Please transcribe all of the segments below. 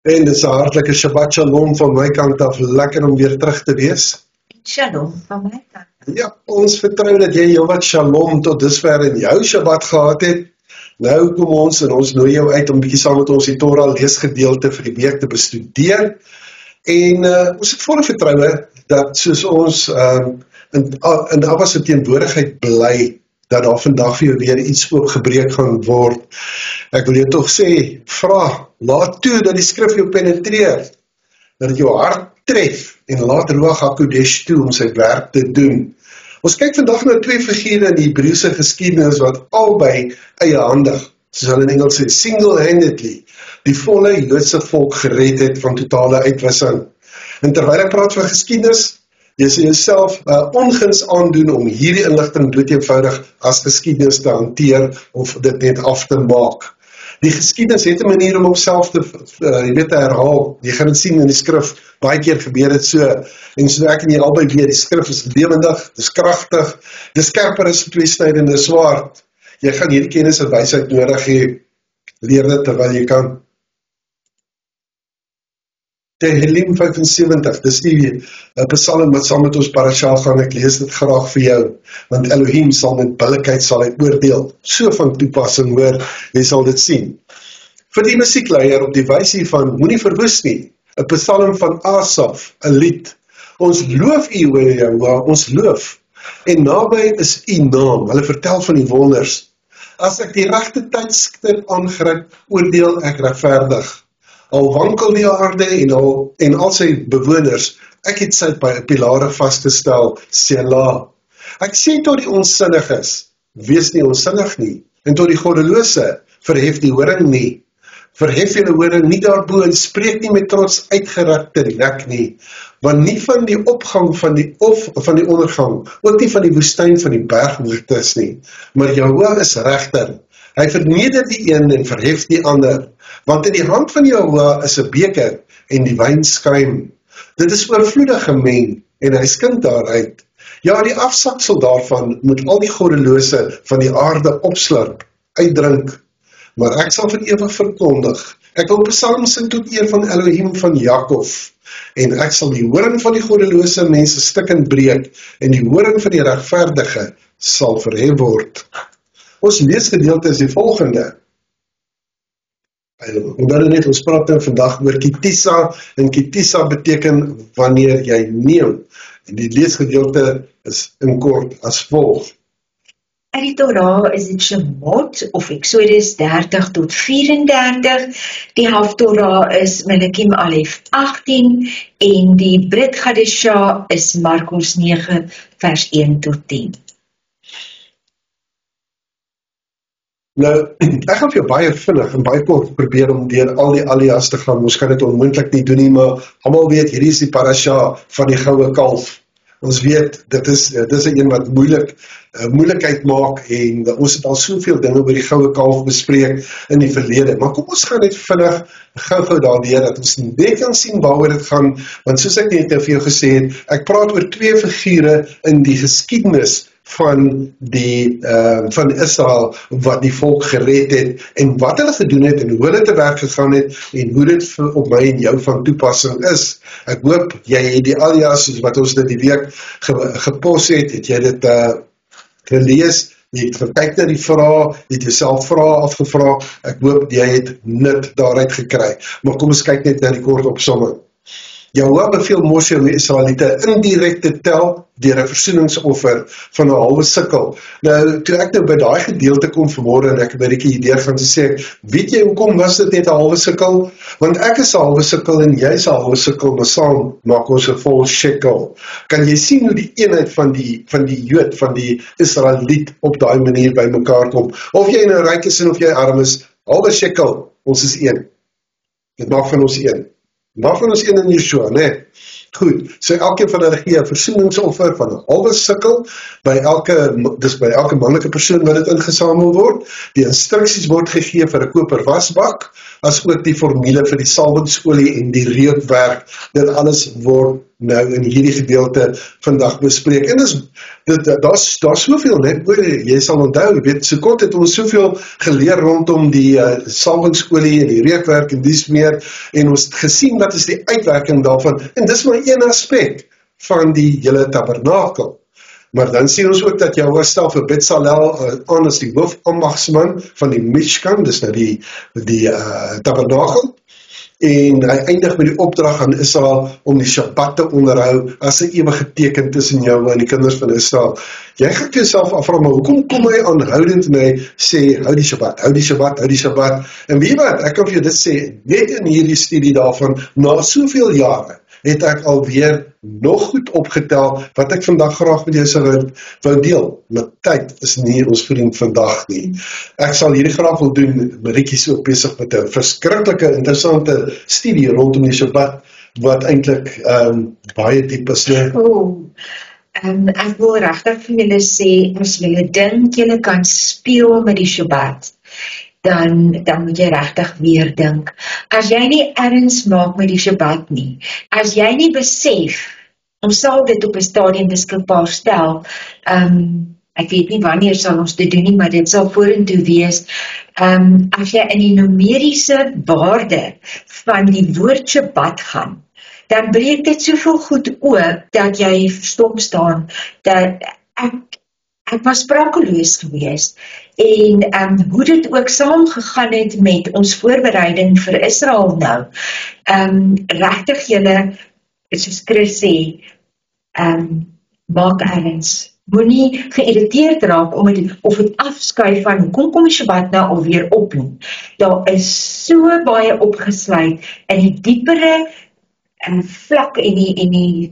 En dis 'n hartlike Shabbat Shalom van my kant af, lekker om weer terug te wees. Shalom van my kant. Ja, ons vertrou dat jy heelwat Shalom tot dusver in jou Shabbat gehad het. Nou kom ons en ons nooi jou uit om bietjie saam met ons die Torah leesgedeelte vir die week te bestudeer. En ons het volle vertroue dat soos ons in Abba se teenwoordigheid bly, dat daar vandag vir jou weer iets oopgebreek gaan word. Ek wil jou tog sê, laat toe dat die skrif jou penetreer, dat het jou hart tref, en laat Ruach HaKodesh toe om sy werk te doen. Ons kyk vandag na twee figure in die Hebreëse geskiedenis wat albei eiehandig, soos hulle in Engels sê, single-handedly, die volle Joodse volk gered het van totale uitwissing. En terwyl ek praat van geskiedenis, jy sê jouself onguns aandoen om hierdie inligting dood eenvoudig as geskiedenis te hanteer of dit net af te maak. Die geskiedenis het 'n manier om homself te herhaal. Jy gaan dit sien in die skrif, baie keer gebeur dit so. En so ek en jy albei weet, die skrif is lewendig, dis kragtig, dis skerper as 'n tweesnydende swaard. Jy gaan hierdie kennis en wysheid nodig hê. Leer dit terwyl jy kan. Tehillim 75, dis die psalm wat saam met ons parasha gaan, ek lees dit graag vir jou, want Elohim sal met billikheid sal hy oordeel, so van toepassing hoor, jy sal dit sien. Vir die musiekleier op die wysie van Moenie verwoes nie, 'n psalm van Asaf, 'n lied, ons loof u, o Jahweh, ons loof, en naby is u naam, hulle vertel van die wonders, as ek die regte tydstip aangryp, oordeel ek regverdig. Al wankel die aarde en al sy bewoners, ek het sy pilare vastgestel, Selah. Ek sê tot die onsinniges, wees nie onsinnig nie, en tot die goddelose, verhef die horing nie. Verhef julle horing nie daarbo en spreek nie met trots uitgerekte nek nie, want nie van die opgang van die ondergang, ook nie van die woestyn van die berghoogtes nie, maar Jahweh is regter. Hy verneder die een en verhef die ander, want in die hand van Jahweh is 'n beker en die wyn skuim. Dit is oorvloedig gemeng en hy skink daaruit. Ja, die afsaksel daarvan moet al die goddelose van die aarde opslurp, uitdrink. Maar ek sal vir ewig verkondig. Ek wil psalm sing tot eer van Elohim van Jakob. En ek sal die horing van die goddelose mense stikkend breek en die horing van die regverdige sal verhef word. Ons leesgedeelte is die volgende. Ons praat nou vandag oor kitisa, en kitisa beteken wanneer jy neem. En die leesgedeelte is in kort as volg. Uit die Torah is dit Shemot of Exodus 30 tot 34, die Haftorah is Melekim Alef 18 en die Brit Chadeshah is Markos 9 vers 1 tot 10. Nou, ek gaan vir jou baie vinnig en baie kort probeer om deur al die alias te gaan. Ons kan dit onmoontlik nie doen nie, maar almal weet, hierdie is die parasha van die goue kalf. Ons weet, dit is 'n een wat moeilikheid maak en ons het al soveel dinge oor die goue kalf bespreek in die verlede. Maar kom ons gaan net vinnig gou daardeur dat ons net kan sien waaroor dit gaan, want soos ek net vir jou gesê het, ek praat oor twee figure in die geskiedenis van Israel, wat die volk gered het, en wat hulle gedoen het, en hoe hulle te werk gegaan het, en hoe dit op my en jou van toepassing is. Ek hoop, jy het die alias, soos wat ons dit die week gepos het jy dit gelees, jy het gekyk na die vrae, jy het jouself vrae afgevra, ek hoop, jy het nut daaruit gekry. Maar kom ons kyk net na die kort opsomming. Jahweh beveel Moshe om die Israeliete indirek te tel deur 'n versoeningsoffer van 'n halwe sikkel. Nou, toe ek by daai gedeelte kom vanmôre en ek 'n bietjie idee gaan sê, weet jy hoekom was dit net 'n halwe sikkel? Want ek is 'n halwe sikkel en jy is 'n halwe sikkel, maar saam maak ons 'n vol shekel. Kan jy sien hoe die eenheid van die Jood, van die Israeliet op daai manier by mekaar kom? Of jy nou ryk is en of jy arm is, halwe shekel, ons is een. Dit maak van ons een. Maak van ons een in Yeshua, né? Goed, so elkeen van hulle gee 'n versoeningsoffer van 'n halwe sikkel by elke manlike persoon wat dit ingesamel word. Die instruksies word gegee vir 'n koper wasbak, as ook die formule vir die salwingsolie en die reukwerk. Dit alles word nou in hierdie gedeelte vandag bespreek. En daar's soveel, net jy sal onthou, jy weet, Sukkot het ons soveel geleer rondom die salwingsolie en die reukwerk en dies meer, en ons het gesien wat is die uitwerking daarvan, en dis maar een aspek van die hele tabernakel. Maar dan sien ons ook dat Jahwe stel vir Bezalel aan as die hoofambagsman van die Mishkan, dis nou die tabernakel, en hy eindig met die opdrag aan Israel om die Shabbat te onderhou as 'n ewige teken tussen Jahwe en die kinders van Israel. Jy gaan vir jouself afvra, maar hoekom kom hy aanhoudend en hy sê, hou die Shabbat, hou die Shabbat, hou die Shabbat, en wie wat, ek kan vir jou dit sê, net in hierdie studie daarvan, na soveel jare, het ek alweer nog goed opgetel, wat ek vandag graag met jou wou deel, maar tyd is nie ons vriend vandag nie. Ek sal hierdie graag wil doen, Marietjie is ook besig met 'n verskriklike, interessante studie rondom die Shabbat, wat eintlik baie diep is. Ek wil regtig vir julle sê, as julle dink julle kan speel met die Shabbat, dan moet jy regtig weer dink. As jy nie erns maak met die Shabbat nie, as jy nie besef, ons sal dit op 'n stadium beskikbaar stel, ek weet nie wanneer sal ons dit doen nie, maar dit sal vorentoe wees, as jy in die numeriese waarde van die woord Shabbat gaan, dan breek dit soveel goed oop, dat jy verstom staan, dat ek was sprakeloos geweest, en hoe dit ook saamgegaan het met ons voorbereiding vir Israel nou, regtig julle, soos Chris sê, maak erns, moenie geïrriteerd raak of het afskuif van, hoekom kom die Shabbat nou alweer op nie. Daar is so baie opgesluit in die diepere vlak en die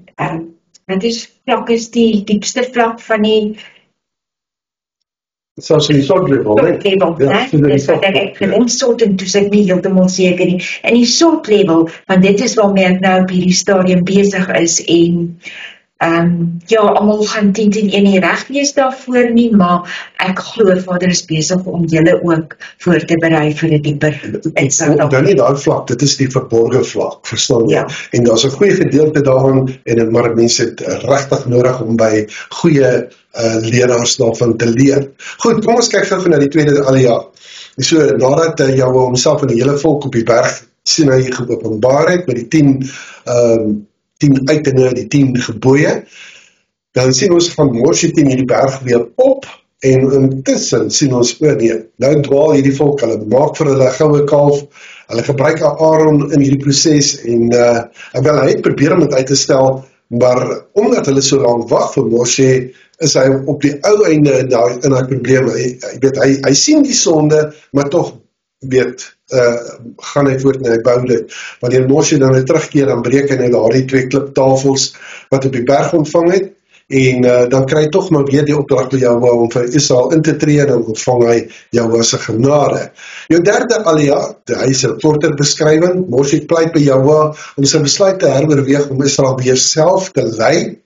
vlak is die diepste vlak van die selfs in die salt-level, dis wat ek gedink salt, en toe ek nie heeltemal seker nie, en die salt-level, want dit is waarmee ek nou op hierdie stadium besig is, en almal gaan 10-1 nie reg wees daarvoor nie, maar ek glo Vader is besig om julle ook voor te berei vir 'n dieper insig. Dan nie daai vlak, dit is die verborgde vlak, verstaan jy? Ja. En daar's 'n goeie gedeelte daarin, maar mense het regtig nodig om by goeie leraars daarvan te leer. Goed, kom ons kyk gou na die tweede alia. So, nadat Jahwe homself en die hele volk op die berg Sinai geopenbaar het, met die 10 uitinge, die 10 gebooie, dan sien ons van Moshe teen hierdie berg weer op, en intussen sien ons, nou dwaal hierdie volk, hulle maak vir hulle goue kalf, hulle gebruik Aaron in hierdie proses, en wel, hy het probeer om dit uit te stel, maar omdat hulle so lang wag vir Moshe, is hy op die ou einde in die probleem, hy sien die sonde, maar toch gaan hy voort en hy bou dit. Wanneer Moshe dan terugkeer, dan breek hy daardie 2 kliptafels wat op die berg ontvang het, en dan kry hy toch maar weer die opdracht door Jahwe om vir Israel in te tree, en dan ontvang hy Jahwe se genade. Jou derde alia, hy is 'n korter beskrywing, Moshe pleit by Jahwe om sy besluit te heroorweeg om Israel weer self te lei,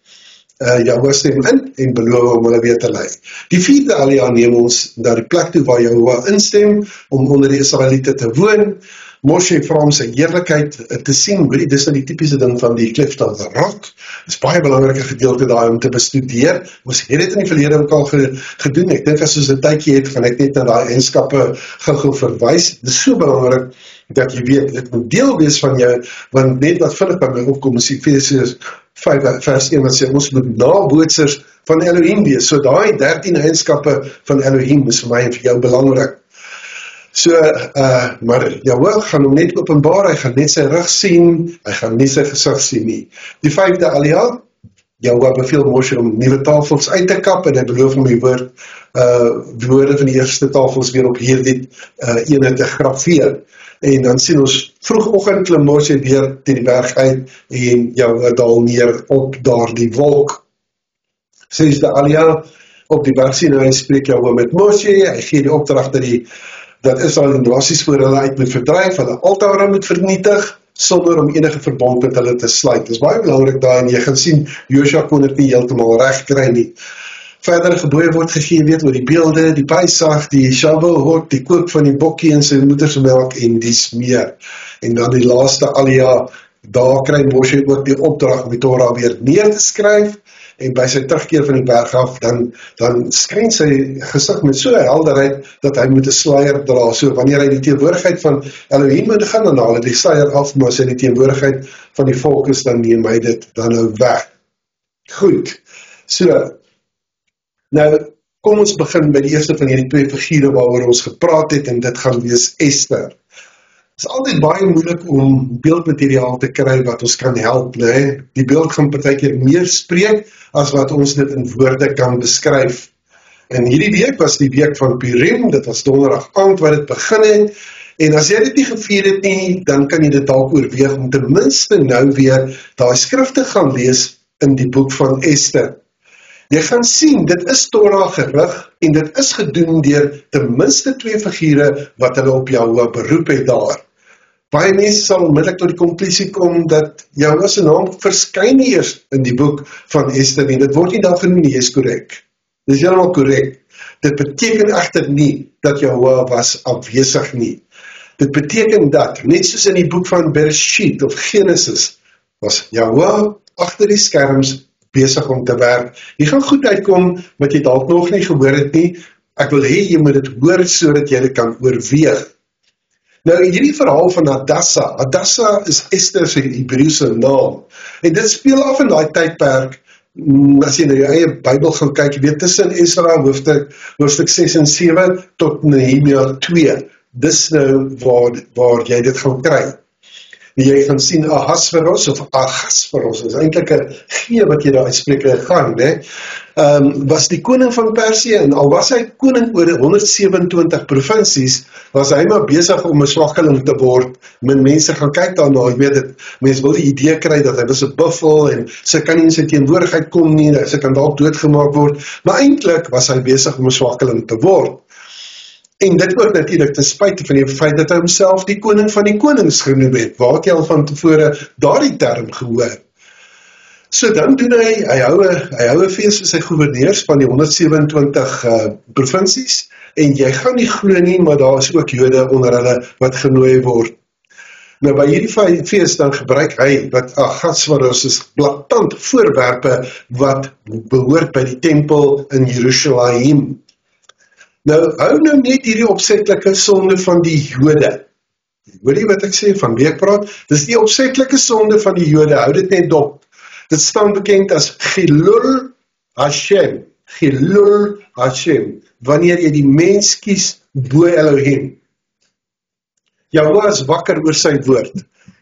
Jahwe stem in en beloof om hulle weer te lei. Die vierde alia neem ons na die plek toe waar Jahwe instem om onder die Israeliete te woon. Moshe vra om sy heerlikheid te sien, dis nou die typiese ding van die Cliff of the Rock, dis baie belangrike gedeelte daar om te bestudeer, ons het dit in die verlede ook al gedoen, ek dink as ons 'n tydjie het, gaan ek net na daai eienskappe gou verwys, dis so belangrik, dat jy weet, dit moet deel wees van jou, want net wat Philip by my opkom, is Efesiërs 5 vers 1, wat sê, ons moet nabootsers van Elohim wees, so daai 13 eienskappe van Elohim is vir my en vir jou belangrik. So, maar Jahwe gaan hom net openbaar, hy gaan net sy rug sien, hy gaan nie sy gesig sien nie. Die 5de alia, Jahwe beveel Moshe om nuwe tafels uit te kap, en hy beloof om die woorde van die eerste tafels weer op hierdie ene te grafeer. En dan sien ons, vroegoggend klim Moshe weer teen die berg uit, en Jahwe daal neer op daardie wolk. 6de alia, op die berg Sinai spreek Jahwe met Moshe, hy gee die opdrag dat die dat Israel die nasies voor hulle uit moet verdryf, hulle altare moet vernietig, sonder om enige verbond met hulle te sluit. Dit is baie belangrik daar, en jy gaan sien, Josua kon dit nie heeltemal reg kry nie. Verdere gebooie word gegee, weet oor die beelde, die Pesach, die Shavuot, die kook van die bokkie en sy moedersmelk en dies meer. En dan die laaste alia, daar kry Moshe ook die opdrag om die Torah weer neer te skryf, en by sy terugkeer van die berg af, dan skyn sy gesig met so 'n helderheid, dat hy moet 'n sluier dra, so wanneer hy die teenwoordigheid van Elohim moet gaan, dan haal hy die sluier af, maar as hy die teenwoordigheid van die volk is, dan neem hy dit dan nou weg. Goed, so, nou, kom ons begin by die eerste van hierdie twee figure waaroor ons gepraat het, en dit gaan wees Esther. Het is altyd baie moeilik om beeldmateriaal te kry wat ons kan help, nee? Die beeld gaan partykeer meer spreek as wat ons dit in woorde kan beskryf. En hierdie week was die week van Purim, dit was donderdag aand wat dit begin het, en as jy dit nie gevier het nie, dan kan jy dit dalk oorweeg om ten minste nou weer daai skrifte gaan lees in die boek van Esther. Jy gaan sien, dit is Torah gerig, en dit is gedoen deur ten minste twee figure wat hulle op Jahwe beroep het daar. Baie mense sal onmiddellik tot die konklusie kom dat Jahwe se naam verskyn nie eers in die boek van Esther nie. Dit word nie daar genoem nie, is korrek. Dit is heeltemal korrek. Dit beteken egter nie dat Jahwe was afwesig nie. Dit beteken dat, net soos in die boek van Bereshit of Genesis, was Jahwe agter die skerms besig om te werk. Jy gaan goed uitkom wat jy dalk nog nie gehoor het nie. Ek wil hê jy moet dit hoor sodat jy dit kan oorweeg. Nou, hierdie verhaal van Hadassah is Esther se Hebreëse naam. En dit speel af in daai tydperk, as jy na jou eie Bybel gaan kyk, jy weet tussen Esra hoofstuk 6 en 7 tot Nehemia 2. Dis nou waar jy dit gaan kry. Jy gaan sien Ahasveros of Agasveros, is eintlik 'n G wat jy daar uitspreek gaan, né? Was die koning van Persië, en al was hy koning oor 127 provinsies, was hy maar besig om 'n swakkeling te word. Min mense gaan kyk daarna, jy weet dit, mense wil die idee kry dat hy was 'n buffel, en sy kan nie in sy teenwoordigheid kom nie, sy kan dalk doodgemaak word, maar eintlik was hy besig om 'n swakkeling te word. En dit ook natuurlik ten spyte van die feit dat hy homself die koning van die konings genoem het. Waar het jy al van tevore daardie term gehoor? So dan doen hy hou 'n fees vir sy gouverneurs van die 127 provinsies, en jy gaan nie glo nie, maar daar is ook Jode onder hulle wat genooi word. Nou by hierdie fees dan gebruik hy wat Agasveros is blaatant voorwerpe wat behoort by die tempel in Jerusalem. Nou, hou nou net hierdie opsetlike sonde van die Jode. Hoor jy wat ek sê, van wie ek praat? Dis die opsetlike sonde van die Jode, hou dit net op. Dit staan bekend as Chilul Hashem. Chilul Hashem. Wanneer jy die mens kies bo Elohim. Jahwe is wakker oor sy woord.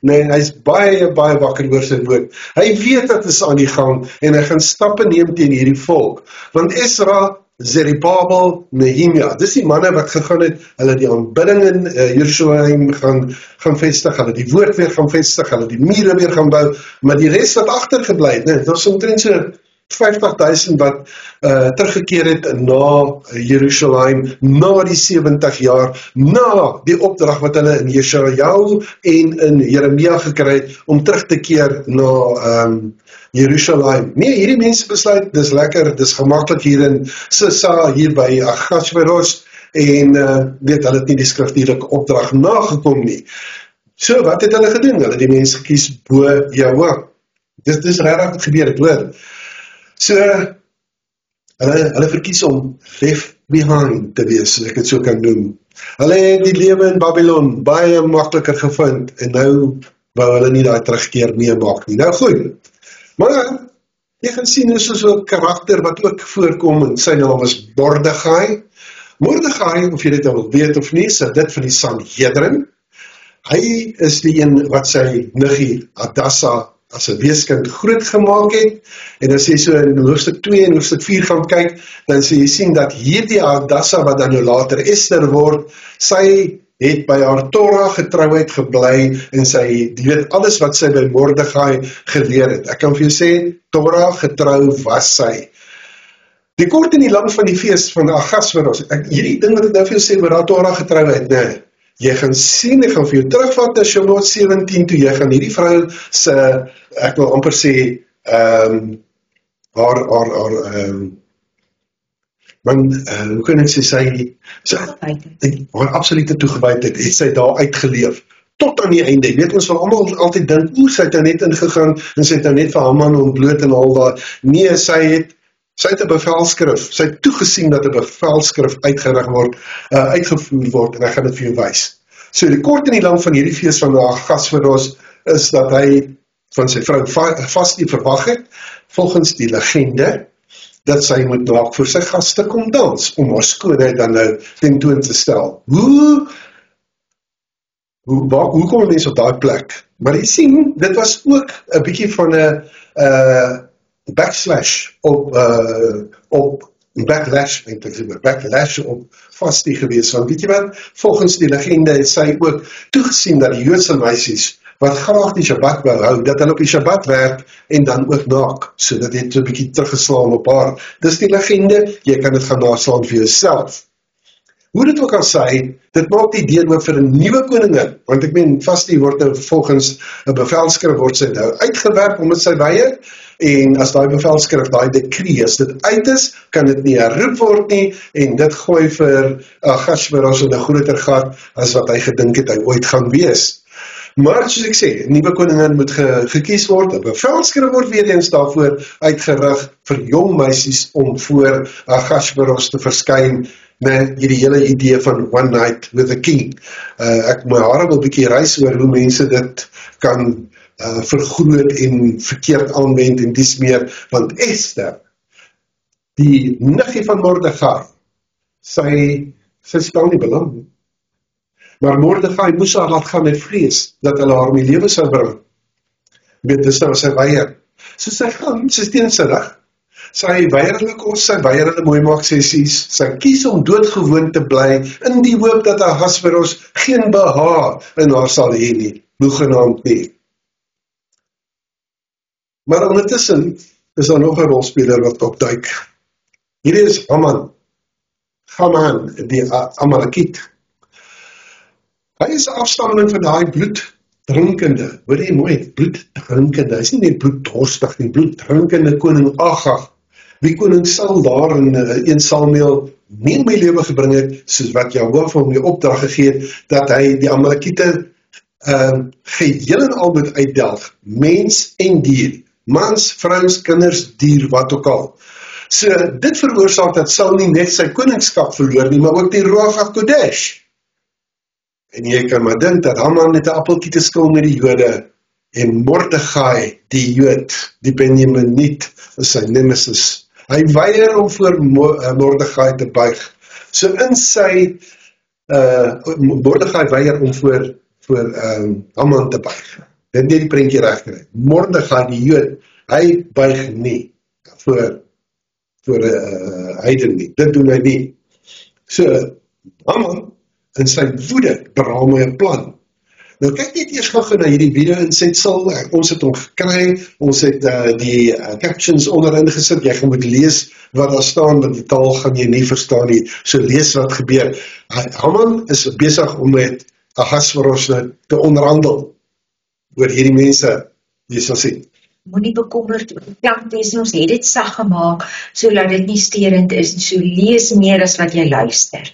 Nee, hy is baie wakker oor sy woord. Hy weet dat is aan die gang, en hy gaan stappe neem teen hierdie volk. Want Esra, Zerubbabel, Nehemia, dis die manne wat gegaan het, hulle die aanbidding in Jerusalem gaan vestig, hulle die woord weer gaan vestig, hulle die mure weer gaan bou, maar die rest wat agtergebly, nee, dit was omtrent so 50.000 wat teruggekeer het na Jerusalem, na die 70 jaar, na die opdrag wat hulle in Jeshayahu en in Jeremia gekry het, om terug te keer na Jerusalem. Nee, hierdie mense besluit, dis lekker, dis gemaklik hier in Sissa, hier by Agasveros, en weet, hulle het nie die skriftuurlike opdrag nagekom nie. So, wat het hulle gedoen? Hulle het die mense gekies bo Jahwe. Dis regtig wat gebeur het, hoor. So, hulle verkies om left behind te wees, soos ek het so kan noem. Hulle het die lewe in Babylon baie makliker gevind, en nou wou hulle nie daai terugkeer meemaak nie. Nou goed, maar jy gaan sien, is soos 'n karakter wat ook voorkom, en sy naam is Mordegai. Mordegai, of jy dit al weet of nie, is dit van die Sanhedrin. Hy is die een wat sy niggie Hadassah as 'n weeskind groot gemaak het, en as jy so in hoofstuk 2 en hoofstuk 4 gaan kyk, dan sê jy sien dat hierdie Hadassah, wat dan nou later Esther word, sy het by haar Torah getrouheid gebly, en sy weet alles wat sy by Mordegai geleer het. Ek kan vir jou sê, Torah getrou was sy. Die kort en die lang van die fees van Ahasveros, hierdie ding wat ek nou vir jou sê, oor daardie Torah getrouheid, nee, jy gaan sien, ek gaan vir jou terugvat na Shemot 17 toe, jy gaan hierdie vrou se, ek wil amper sê, hoe kan ek sê, haar absolute toegewydheid, het sy daar uitgeleef, tot aan die einde. Jy weet, ons wil almal altyd dink, sy het nou net ingegaan, en sy het nou net vir Haman ontbloot en al daar. Nee, sy het 'n bevelskrif, sy het toegesien dat 'n bevelskrif uitgevoer word, en ek gaan dit vir jou wys. So die kort en die lang van hierdie fees van Ahasveros is dat hy van sy vrou vast nie verwag het, volgens die legende, dat sy moet dalk vir sy gaste kom dans, om haar skoonheid dan nou tentoon te stel. Hoe kom mense op daai plek? Maar jy sien, dit was ook 'n bietjie van 'n backlash op Vasti gewees, want weet jy wat, volgens die legende het sy ook toegesien dat die Joodse meisies wat graag die Shabbat wou hou, dat hulle op die Shabbat werk en dan ook naak, so dat het so 'n bietjie teruggeslaan op haar. Dis die legende, jy kan dit gaan naslaan vir jouself. Hoe dit ook al sê, dit maak die deur oop vir 'n nuwe koningin, want ek meen, Vasti word nou volgens 'n bevelskrif word sy nou uitgewerp omdat sy weier, en as daai bevelskrif, daai dekree, as dit uit is, kan dit nie herroep word nie, en dit gooi vir Ahasveros in 'n groter gat, as wat hy gedink het hy ooit gaan wees. Maar soos ek sê, 'n nuwe koningin moet gekies word, 'n bevelskrif word weer eens daarvoor uitgerig vir jong meisies om voor Ahasveros te verskyn, met hierdie hele idee van one night with a king. Ek my hare wil bietjie reis oor hoe mense dit kan vergroot en verkeerd aanwend en dis meer, want Esther, die niggie van Mordegai, sy stel nie belang nie. Maar Mordegai moes haar laat gaan met vrees, dat hulle haar om die lewe sou bring. Weet, dis nou sy weier. So sy gaan, sy is teen sy reg. Sy weier hulle kos, sy weier hulle mooi maak sessies, sy kies om doodgewoon te bly, in die hoop dat Ahasveros geen behaag in haar sal hê nie, hoegenaamd nie. Maar ondertussen is daar nog 'n rolspeler wat opduik. Hierdie is Haman, die Amalekiet. Hy is 'n afstammeling van daai bloeddrinkende, hoor jy mooi, bloeddrinkende, hy is nie net bloeddorstig nie, bloeddrinkende koning Agag, wie koning Saul daar in 1 Samuel nie in my lewe gebring het, soos wat Jahwe vir hom die opdrag gegee het, dat hy die Amalekiete geheel en al moet uitdelg, mens en dier, mans, vrouens, kinders, dier, wat ook al. So, dit veroorsaak dat Saul nie net sy koningskap verloor nie, maar ook die Ruach HaKodesh. En jy kan maar dink dat Haman met 'n appeltjie te skil met die Jode, en Mordegai, die Jood, die Benjaminiet, is sy nemesis. Hy weier om voor Mordegai te buig. So in sy, Mordegai weier om voor Haman te buig. Dit net die prentjie reg kry. Mordegai, die Jood, hy buig nie voor heiden nie. Dit doen hy nie. So, Haman, in sy woede, beraam hy 'n plan. Nou kyk net eers gou na hierdie video insetsel, ons het hom gekry, ons het die captions onderin gesit, jy gaan moet lees wat daar staan, want die taal gaan jy nie verstaan nie, so lees wat gebeur. Haman is besig om met Ahasveros te onderhandel oor hierdie mense, jy sal sien. Moenie bekommerd oor die klank wees, ons het dit sag gemaak, sodat dit nie sterend is, so lees meer as wat jy luister.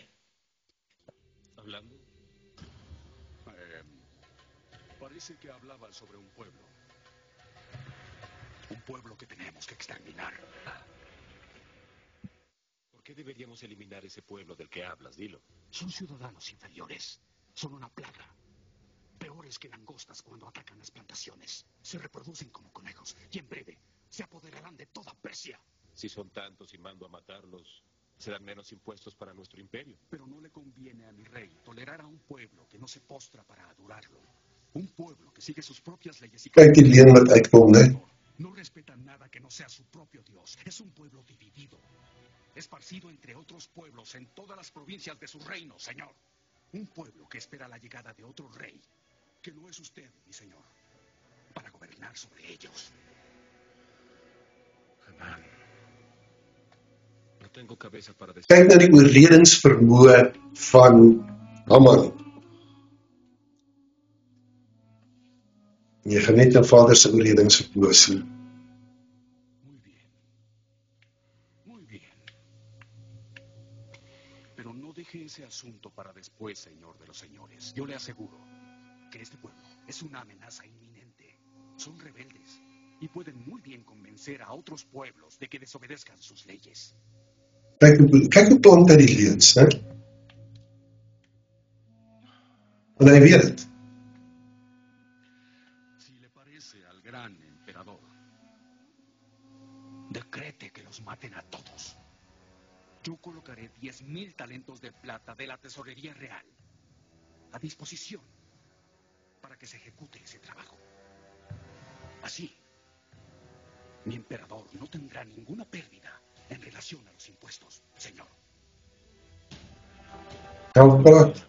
Parece que hablaban sobre un pueblo que tenemos que exterminar. ¿Por qué deberíamos eliminar ese pueblo del que hablas? Dilo. Son ciudadanos inferiores, son una plaga, peores que langostas cuando atacan las plantaciones. Se reproducen como conejos y en breve se apoderarán de toda Persia. Si son tantos y mando a matarlos, serán menos impuestos para nuestro imperio. Pero no le conviene a mi rey tolerar a un pueblo que no se postra para adorarlo. Un pueblo que sigue sus propias leyes y Kyk die leen wat uitkom, né? no respeta nada que no sea su propio Dios. Es un pueblo dividido, esparcido entre otros pueblos en todas las provincias de su reino, señor. Un pueblo que espera la llegada de otro rey, que no es usted, mi señor, para gobernar sobre ellos. Haman, No tengo cabeza para decir. Kyk na die oorredingsvermoë van Haman. Jy gaan net na Vader se oorredingsvermoë sien. Muy bien. Muy bien. Pero no deje ese asunto para después, señor de los señores. Yo le aseguro que este pueblo es una amenaza inminente. Son rebeldes y pueden muy bien convencer a otros pueblos de que desobedezcan sus leyes. Kyk hoe plant hy die leuns, né? En hy weet dit. Si le parece al gran emperador, decrete que los maten a todos. Yo colocaré 10,000 talentos de plata de la tesorería real a disposición para que se ejecute ese trabajo. Así, mi emperador no tendrá ninguna pérdida en relación a los impuestos, señor. Nou praat.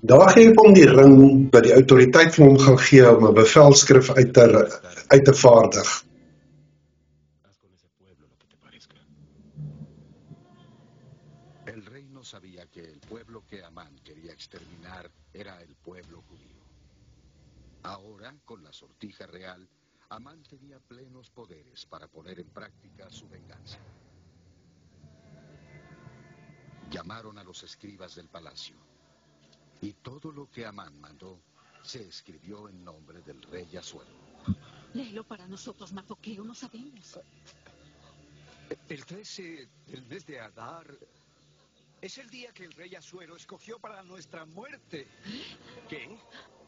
Daar gee ek hom die ring wat die autoriteit van hom gaan gee om 'n bevelskrif uit te vaardig. Haz con ese pueblo lo que te parezca. El rey no sabía que el pueblo que Amán quería exterminar era el pueblo judío. Ahora, con la sortija real, Amán tenía plenos poderes para poner en práctica su venganza. Llamaron a los escribas del palacio, y todo lo que Amán mandó se escribió en nombre del rey Asuero. Léelo para nosotros, Mardoqueo, no sabemos. El 13 del mes de Adar es el día que el rey Asuero escogió para nuestra muerte. ¿Qué?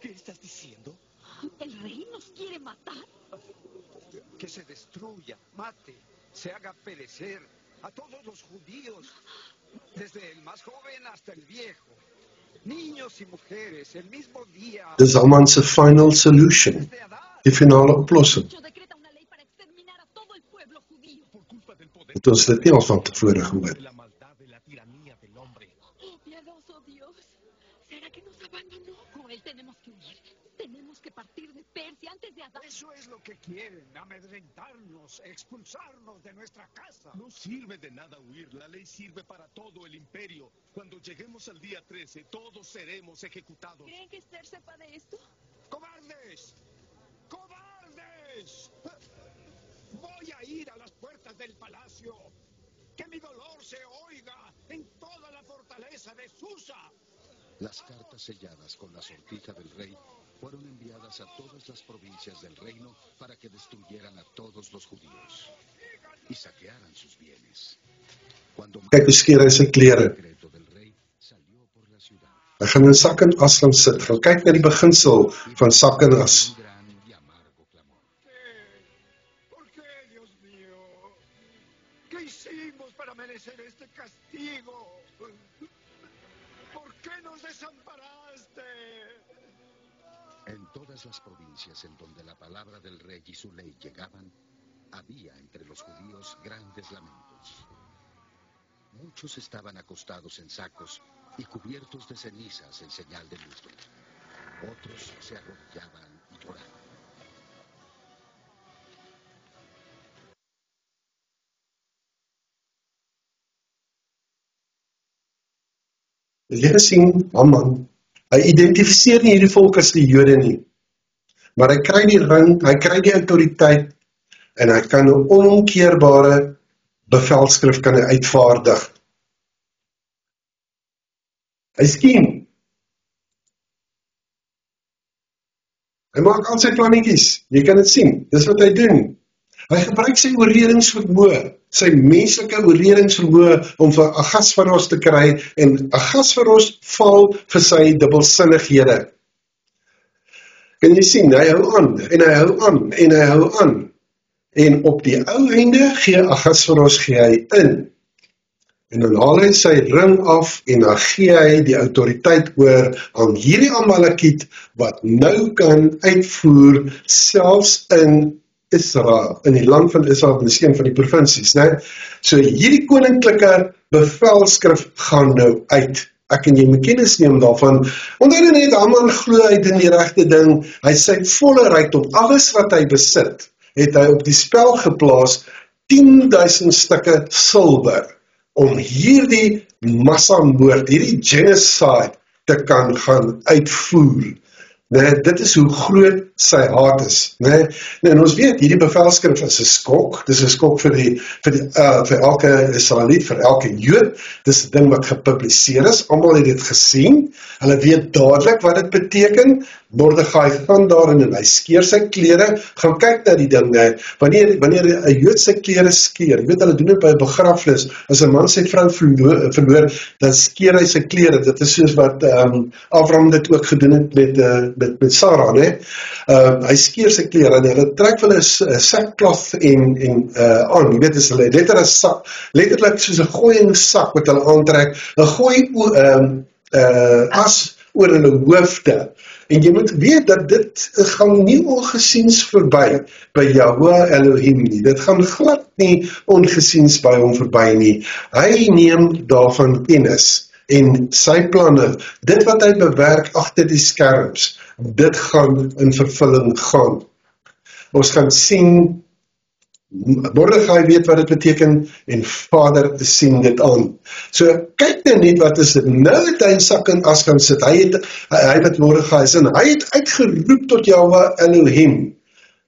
¿Qué estás diciendo? ¿El rey nos quiere matar? Que se destruya, mate, se haga perecer a todos los judíos, desde el más joven hasta el viejo, niños y mujeres, el mismo día. Dis Haman se final solution, die finale oplossing. Yo decreta una ley para exterminar a todo el pueblo judío. Por culpa del poder Het ons dit nie al van tevore gehoor. de la maldad de la tiranía del hombre. Oh, piadoso Dios, ¿será que nos abandonó? Con él tenemos que huir. Tenemos que partir de Persia antes de Adán. Eso es lo que quieren, amedrentarnos, expulsarnos de nuestra casa. No sirve de nada huir, la ley sirve para todo el imperio. Cuando lleguemos al día 13, todos seremos ejecutados. ¿Creen que Esther sepa de esto? ¡Cobardes! ¡Cobardes! Voy a ir a las puertas del palacio. Que mi dolor se oiga en toda la fortaleza de Susa. Las cartas selladas con la sortija del rey fueron enviadas a todas las provincias del reino para que destruyeran a todos los judíos y saquearan sus bienes. Cuando Kyk hoe skeer hy sy klere. el decreto del rey salió por la ciudad, Hy gaan in sak en as gaan sit. Gaan kyk na die beginsel van sak en as. un gran y amargo clamor. ¿Por qué, Dios mío? ¿Qué hicimos para merecer este castigo? ¿Por qué nos desamparaste? En todas las provincias en donde la palabra del rey y su ley llegaban, había entre los judíos grandes lamentos. Muchos estaban acostados en sacos y cubiertos de cenizas en señal de luto. Otros se arrodillaban y lloraban. Jy gesien, Haman, hy identifiseer nie hierdie volk as die Jode nie. Maar hy kry die ring, hy kry die autoriteit en hy kan 'n onomkeerbare bevelskrif kan hy uitvaardig. Hy skiem. Hy maak al sy plannetjies. Jy kan dit sien. Dis wat hy doen. Hy gebruik sy oorredingsvermoë, sy menslike oorredingsvermoë om vir Ahasveros te kry en Ahasveros val vir sy dubbelsinnighede. Kan jy sien, hy hou aan en hy hou aan en hy hou aan. En op die ou einde gee Ahasveros hy in. En dan haal hy sy ring af en dan gee hy die autoriteit oor aan hierdie Amalekiet wat nou kan uitvoer selfs in Israel, in die land van Israel, in die een van die provinsies, né? So hierdie koninklike bevelskrif gaan nou uit. Ek en jy moet kennis neem daarvan. Onthou net, Haman glo hy doen die regte ding. Hy sy volle rykdom, alles wat hy besit, het hy op die spel geplaas 10.000 stukke silwer om hierdie massamoord, hierdie genocide te kan gaan uitvoer. Nee, dit is hoe groot sy haat is. Nee, en ons weet, hierdie bevelskrif is 'n skok. Dis 'n skok vir elke Israeliet, vir elke Jood. Dis 'n ding wat gepubliseer is. Almal het dit gesien. Hulle weet dadelik wat dit beteken. Mordegai gaan daarin en hy skeer sy klere. Gaan kyk na die ding. Wanneer 'n Jood sy klere skeer, jy weet hulle doen dit by 'n begrafnis. As 'n man sy vrou verloor, dan skeer hy sy klere. Dit is soos wat Abraham dit ook gedoen het met Sarah, né? Hy skeer sy klere en hulle trek hulle 'n sackcloth en aan, jy weet, is hulle letterlik soos 'n gooiingsak wat hulle aantrek, 'n gooi as oor hulle hoofde. En jy moet weet dat dit gaan nie ongesiens verby by Yahweh Elohim nie. Dit gaan glad nie ongesiens by hom verby nie. Hy neem daarvan kennis en sy planne, dit wat hy bewerk agter die skerms, dit gaan in vervulling gaan. Ons gaan sien, Mordegai weet wat dit beteken, en Vader sien dit aan. So, kyk nou net wat is dit. Nou het hy in sak en as gaan sit. Hy wat Mordegai is, en hy het uitgeroep tot Yahweh Elohim.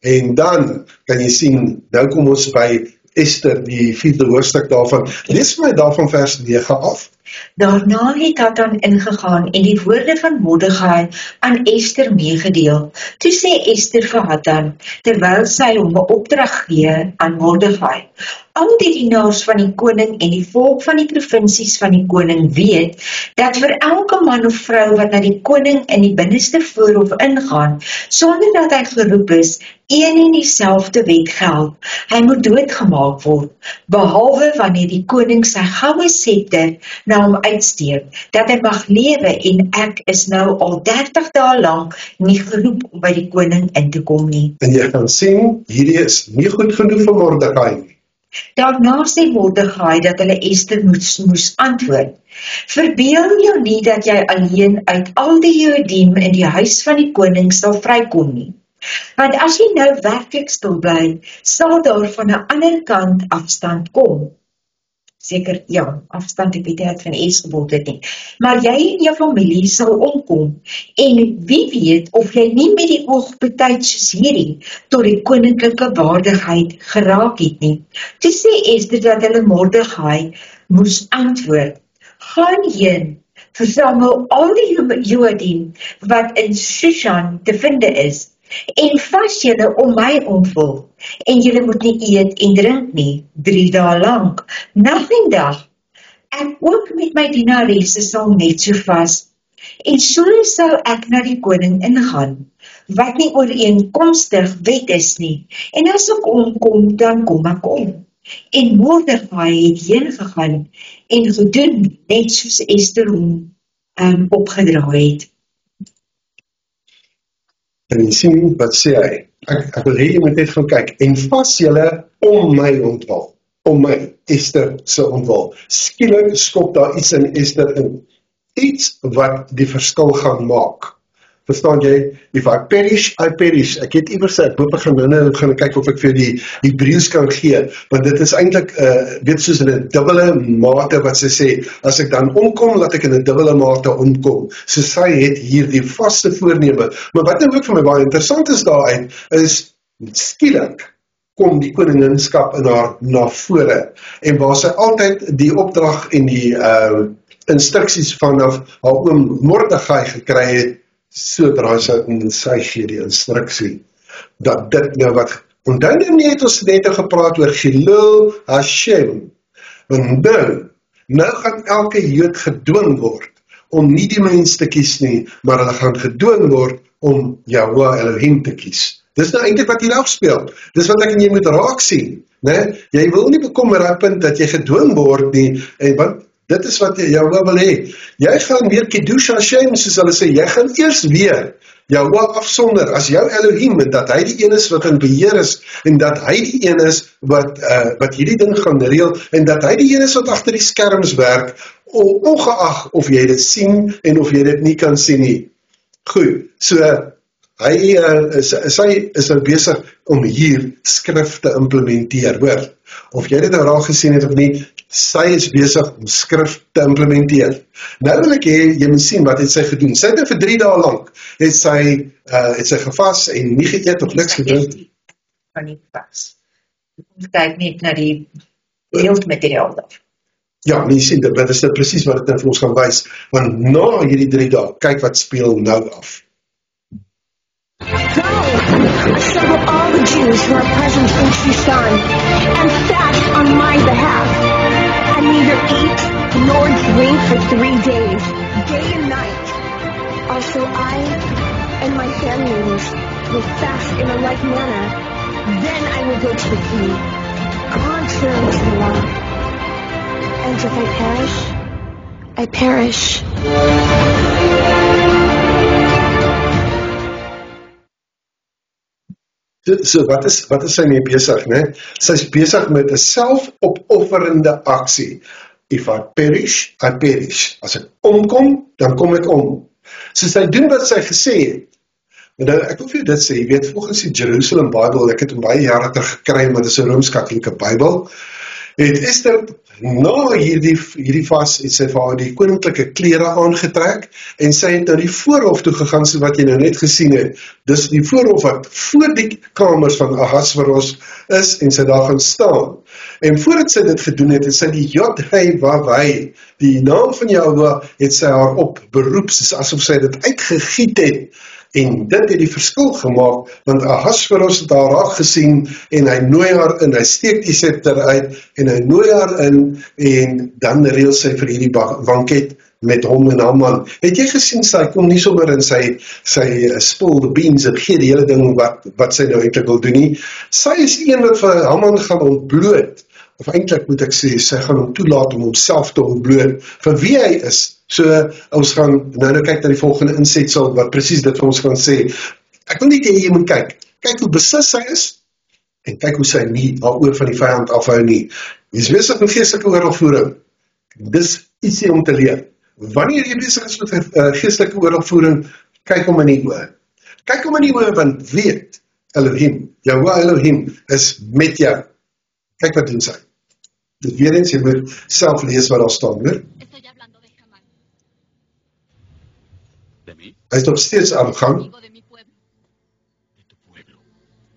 En dan kan jy sien, nou kom ons by Ester, die 4de hoofstuk daarvan. Lees my daarvan vers 9 af. Daarna het Hatan ingegaan en die woorde van Mordegai aan Ester meegedeel. Toe sê Ester vir Hatan, terwyl sy hom 'n opdrag gee aan Mordegai. Al die dienaars van die koning en die volk van die provinsies van die koning weet, dat vir elke man of vrou wat na die koning in die binneste voorhof ingaan, sonder dat hy geroep is, een en dieselfde wet geld. Hy moet doodgemaak word, behalwe wanneer die koning sy goue scepter na hom uitsteek, dat hy mag lewe en ek is nou al 30 dae lank nie geroep om by die koning in te kom nie. En jy gaan sien, hierdie is nie goed genoeg vir Mordegai nie. Daarna sê Mordegai dat hulle Ester moes antwoord. Verbeel jou nie dat jy alleen uit al die Jodim in die huis van die koning sal vrykom nie. Want as jy nou werklik stil bly, sal daar van 'n ander kant afstand kom. Seker, ja, afstand het die van Esgebod dit nie. Maar jy en jou familie sal omkom, en wie weet of jy nie met die oog betyd soos hierdie, tot die koninklike waardigheid geraak het nie. Toe sê Ester dat hulle Mordegai moes antwoord, gaan heen, versamel al die Jodim wat in Shushan te vinde is, en vas julle om my ontwil, en julle moet nie eet en drink nie, 3 dae lank, nag en dag. Ek ook met my dienaresse sal net so vas, en so sal ek na die koning ingaan, wat nie ooreenkomstig wet is nie, en as ek omkom, dan kom ek om. En Mordegai het heen gegaan, en gedoen, net soos Ester hom opgedra het. En jy sien, wat sê hy? Ek wil hê jy moet net gaan kyk, en vas julle om my ontwil, om my, Ester se ontwil. Skielik skop daar iets in Ester in, iets wat die verskil gaan maak. Verstaan jy? If I perish, I perish. Ek het iewers sê, ek hoop ek gaan kyk of ek vir die Hebreëus kan gee, want dit is eintlik, weet soos in 'n dubbele mate wat sy sê, as ek dan omkom, laat ek in 'n dubbele mate omkom. So sy het hier die vaste voorneme. Maar wat nou ook vir my baie interessant is daaruit, is skielik kom die koninginskap in haar na vore, en waar sy altyd die opdrag en die instruksies vanaf haar oom Mordegai gekry het, sodra sy gee die instruksie, dat dit nou wat, onthou nie het ons net gepraat oor Chilul Hashem, want nou gaan elke Jood gedwing word, om nie die mens te kies nie, maar hulle gaan gedwing word, om Yahweh Elohim te kies. Dis nou eintlik wat hier afspeel, dis wat ek en jy moet raak sien, né? Jy wil nie bekom met dat punt, dat jy gedwing word nie, en want, dit is wat Yahweh wil hê. Jy gaan weer Kiddush Hashem, soos hulle sê, jy gaan eers weer Yahweh afsonder as jou Elohim, en dat hy die een is wat in beheer is, en dat hy die een is wat hierdie ding gaan reël, en dat hy die een is wat agter die skerms werk, ongeag of jy dit sien, en of jy dit nie kan sien nie. Goed, so, Sy is nou besig om hier skrif te implementeer, hoor. Of jy dit nou raak gesien het of nie, sy is besig om skrif te implementeer. Nou wil ek hê, jy moet sien wat het sy gedoen. Sy het nou vir 3 dae lank, het sy gevas en nie geëet of niks gedrink. Van die pas. Ons kyk net na die beeldmateriaal daar. Ja, nie sien, dit is nou presies wat dit nou vir ons gaan wys, want na hierdie 3 dae, kyk wat speel nou af. Go! Assemble all the Jews who are present in Tucson and fast on my behalf. And neither eat nor drink for 3 days, day and night. Also I and my handmaidens will fast in a like manner. Then I will go to the king, contrary to the law. And if I perish, I perish. So wat is sy mee besig, né? Sy is besig met 'n selfopofferende aksie. If I perish, I perish. As ek omkom, dan kom ek om. So sy doen wat sy gesê het. Nou, ek wil vir jou dit sê, jy weet, volgens die Jerusalem Bible, ek het hom baie jare terug gekry, maar dit is 'n Rooms-Katholieke Bybel, het Esther na hierdie vas, het sy vir haar die koninklike klere aangetrek, en sy het na die voorhof toe gegaan, so wat jy nou net gesien het, dis die voorhof wat voor die kamers van Ahasveros is, en sy daar gaan staan, en voordat sy dit gedoen het sy die Yod-Heh-Wav-Heh, die naam van Jahweh, het sy haar op beroep, soos asof sy dit uitgegiet het, en dit het die verskil gemaak, want Ahasveros het haar raak gesien, en hy nooi haar in, hy steek die scepter uit, en hy nooi haar in, en dan reël sy vir hierdie banket met hom en Haman. Het jy gesien, sy kom nie sommer in sy spilled beans, en gee die hele ding wat sy nou eintlik wil doen nie. Sy is die een wat vir Haman gaan ontbloot, of eintlik moet ek sê, sy gaan hom toelaat om homself te ontbloot, vir wie hy is. So, ons gaan nou kyk na die volgende insetsel, wat presies dit vir ons gaan sê. Ek wil nie hê jy moet kyk hoe besis sy is, en kyk hoe sy nie haar oor van die vyand afhou nie. Jy is besig met geestelike oorlogvoering. Dis ietsie om te leer. Wanneer jy besig is met geestelike oorlogvoering, kyk hom in die oë. Kyk hom in die oë, want weet, Elohim, Yahweh Elohim, is met jou. Kyk wat doen sy. Dit weer eens, jy moet self lees wat daar staan, hoor. Estoy hablando de Hamán, ¿De mí? Hy is nog steeds aan gang. amigo de mi pueblo. ¿De tu pueblo?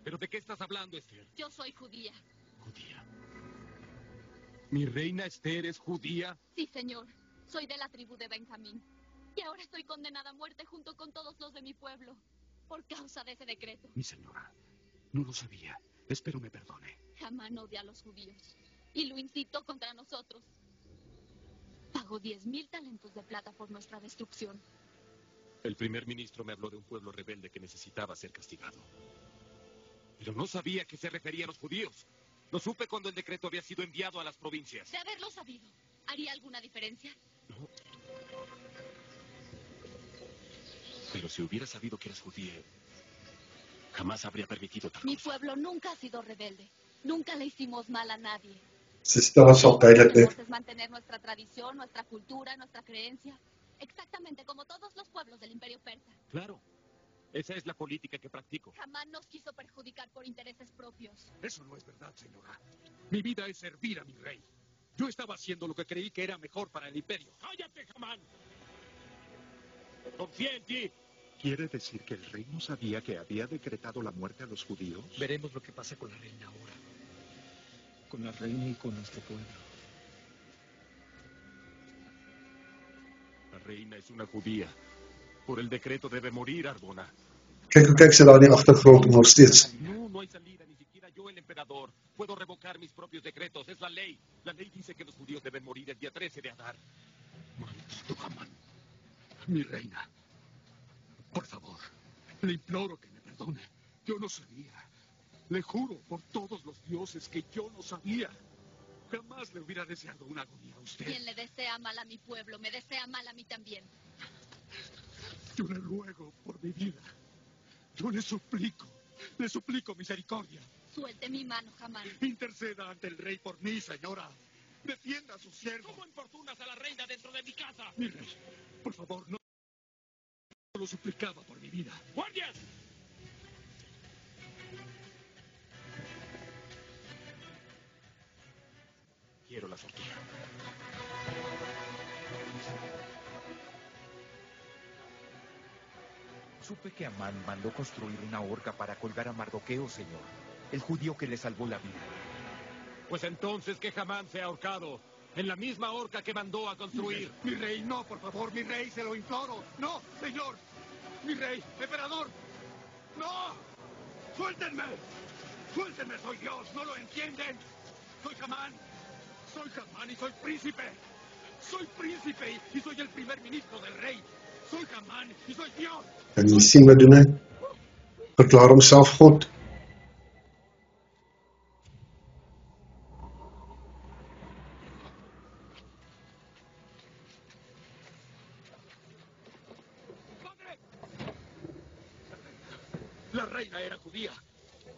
¿Pero de qué estás hablando, Esther? Yo soy judía. Judía. ¿Mi reina Esther es judía? Sí, señor. Soy de la tribu de Benjamín. Y ahora estoy condenada a muerte junto con todos los de mi pueblo, por causa de ese decreto. Mi señora, no lo sabía. Espero me perdone. Hamán odia a los judíos y lo incitó contra nosotros. Pagó 10,000 talentos de plata por nuestra destrucción. El primer ministro me habló de un pueblo rebelde que necesitaba ser castigado. Pero no sabía que se refería a los judíos. Lo supe cuando el decreto había sido enviado a las provincias. De haberlo sabido, ¿haría alguna diferencia? No. Pero si hubiera sabido que eres judía, jamás habría permitido tal Mi cosa. pueblo nunca ha sido rebelde. Nunca le hicimos mal a nadie. Sy stel ons al duidelik net. Queremos es mantener nuestra tradición, nuestra cultura, nuestra creencia. Exactamente como todos los pueblos del Imperio Persa. Claro. Esa es la política que practico. Jamás nos quiso perjudicar por intereses propios. Eso no es verdad, señora. Mi vida es servir a mi rey. Yo estaba haciendo lo que creí que era mejor para el imperio. ¡Cállate, Hamán! ¡Confía en ti! ¿Quiere decir que el rey no sabía que había decretado la muerte a los judíos? Veremos lo que pasa con la reina ahora. Con la reina y con nuestro pueblo. La reina es una judía. Por el decreto debe morir, Arbona. Kyk sy daar in die agtergrond nog steeds. No, no hay salida, ni siquiera yo, el emperador. Puedo revocar mis propios decretos, es la ley. La ley dice que los judíos deben morir el día 13 de Adar. Maldito Hamán. Mi reina. Por favor, le imploro que me perdone. Yo no sabía. Le juro por todos los dioses que yo no sabía. Jamás le hubiera deseado una agonía a usted. Quien le desea mal a mi pueblo, me desea mal a mí también. Yo le ruego por mi vida. Yo le suplico misericordia. Suelte mi mano, Hamán. Interceda ante el rey por mí, señora. Defienda a su siervo. ¿Cómo importunas a la reina dentro de mi casa? Mi rey, por favor, no. Lo suplicaba por mi vida. ¡Guardias! quiero la fortuna. Supe que Amán mandó construir una horca para colgar a Mardoqueo, señor, el judío que le salvó la vida. Pues entonces que Hamán sea ahorcado, en la misma horca que mandó a construir. Mi rey, no, por favor, mi rey, se lo imploro. No, señor. Mi rey, emperador. ¡No! ¡Suéltenme! ¡Suéltenme! Soy Dios, ¿no lo entienden? Soy Hamán y soy príncipe. Soy príncipe y soy el primer ministro del rey. Soy Hamán y soy Dios. Kan jy sien wat doen hy? Verklaar homself God. La reina era judía.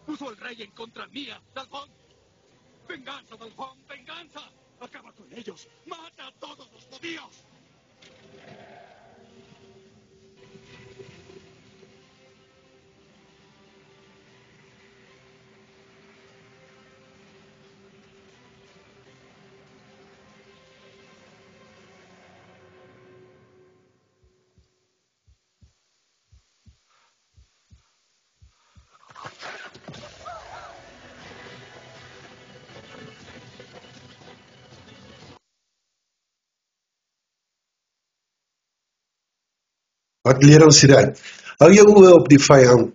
Puso el rey en contra mía. Dalfón. Venganza, Dalfón, venganza. Acaba con ellos. Mata a todos los judíos. Wat leer ons hieruit? Hou jou oë op die vyand.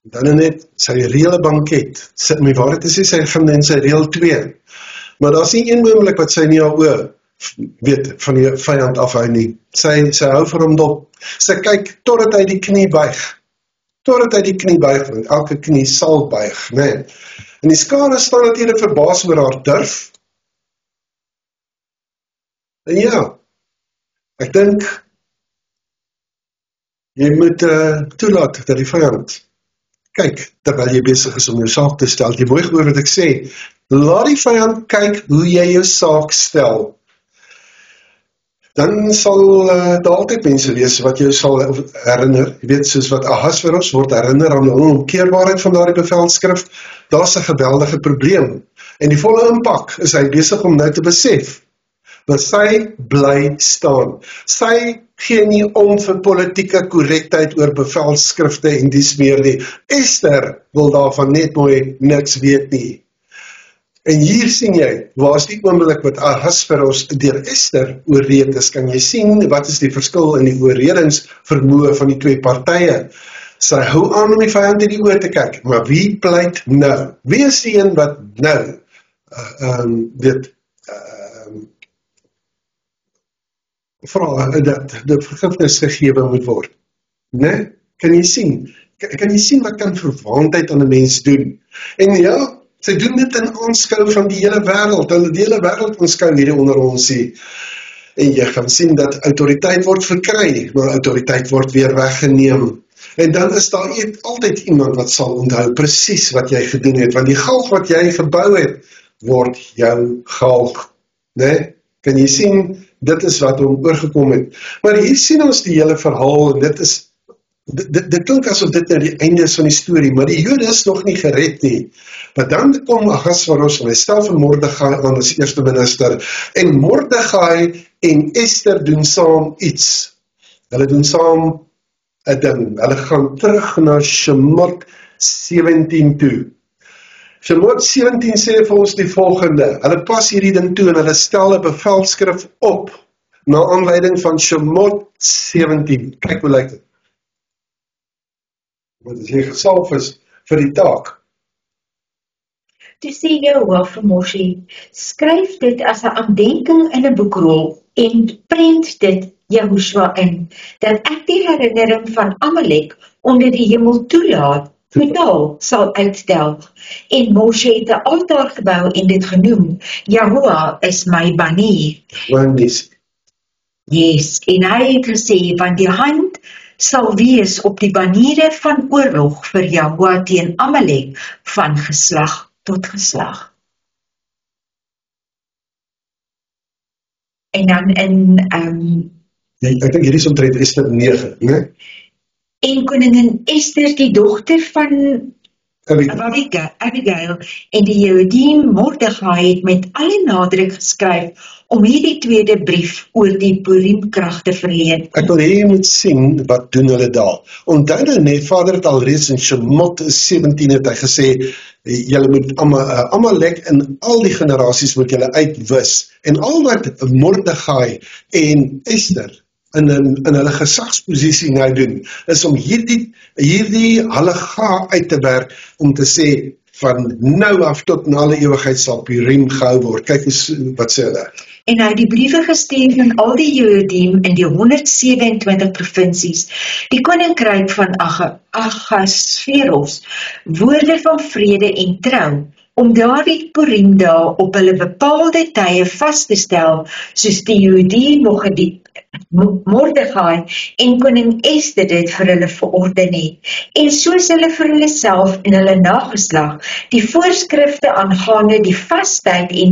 Dan net sy reële banket. Om die waarheid te sê, sy gaan in sy reël 2. Maar daar is nie een oomblik wat sy nie haar oë weet van die vyand afhou nie. Sy hou vir hom dop. Sy kyk totdat hy die knie buig. Totdat hy die knie buig, want elke knie sal buig, né? En die skare staan natuurlik verbaas oor haar durf. En ja, ek dink, jy moet toelaat dat die vyand kyk, terwyl jy besig is om jou saak te stel. Jy mooi gehoor wat ek sê, laat die vyand kyk hoe jy jou saak stel. Dan sal daar altyd mense wees wat jou sal herinner, jy weet, soos wat Ahasveros word herinner aan die onomkeerbaarheid van daardie bevelskrif. Daar's 'n geweldige probleem, en die volle impak is hy besig om nou te besef, maar sy bly staan. Sy gee nie om vir politieke korrektheid oor bevelskrifte en dies meer nie. Esther wil daarvan net mooi niks weet nie. En hier sien jy, waar is die oomblik wat Ahasveros deur Esther oorreed is, kan jy sien, wat is die verskil in die oorredingsvermoë van die twee partye. Sy hou aan om die vyand in die oor te kyk, maar wie pleit nou? Wie is die een wat nou, vra dat die vergifnis gegewe moet word. Nee? Kan jy sien wat kan verwaandheid aan 'n mens doen? En ja, sy doen dit in aanskou van die hele wêreld. Hulle die hele wêreld aanskou hierdie onder ons sê. En jy gaan sien dat autoriteit word verkry, maar autoriteit word weer weggeneem. En dan is daar altyd iemand wat sal onthou presies wat jy gedoen het, want die galg wat jy gebou het, word jou galg. Nee? Kan jy sien, dit is wat hom oorgekom het. Maar hier sien ons die hele verhaal, en dit klink asof dit nou die einde is van die storie, maar die Jode is nog nie gered nie. Maar dan kom Ahasveros en hy stel vir Mordegai aan as eerste minister, en Mordegai en Esther doen saam iets. Hulle doen saam 'n ding. Hulle gaan terug na Shemot 17 toe. Shemot 17 sê vir ons die volgende, hulle pas hierdie ding toe en hulle stel 'n bevelskrif op, na aanleiding van Shemot 17. Kyk hoe lyk dit. Want as jy gesalf is vir die taak. Toe sê Jehovah vir Moshe, skryf dit as 'n aandenking in 'n boekrol en prent dit Jehoshua in, dat ek die herinnering van Amalek onder die hemel totaal sal uitdelg. En Moshe het 'n altaar gebou en dit genoem, Jehovah is my banier. Yes, en hy het gesê, want die hand sal wees op die baniere van oorlog vir Jehovah teen Amalek van geslag tot geslag. En dan in ek dink hierdie is omtrent Esther 9, né? En koningin Esther, die dogter van Abigail en die Joodiem Mordegai het met alle nadruk geskryf om hierdie tweede brief oor die Purim-krag te verleen. Ek wil hê jy moet sien wat doen hulle daar. Onthou nou net, Vader het alreeds in Shemot 17 het hy gesê, julle moet Amalek en al die generasies moet julle uitwis. En al wat Mordegai en Ester in hulle gesagsposisie nou doen, is om hierdie halaga uit te werk, om te sê, van nou af tot na alle ewigheid sal Purim gehou word. Kyk wat sê hulle. En hy het die briewe gestuur aan al die Joodiem in die 127 provinsies, die koninkryk van Ahasveros, woorde van vrede en trou, om daardie Purimdae op hulle bepaalde tye vas te stel, soos die Joodiem Mordegai en koning Ester dit vir hulle verorden het, en soos hulle vir hulle self en hulle nageslag die voorskrifte aangaande die vastyd en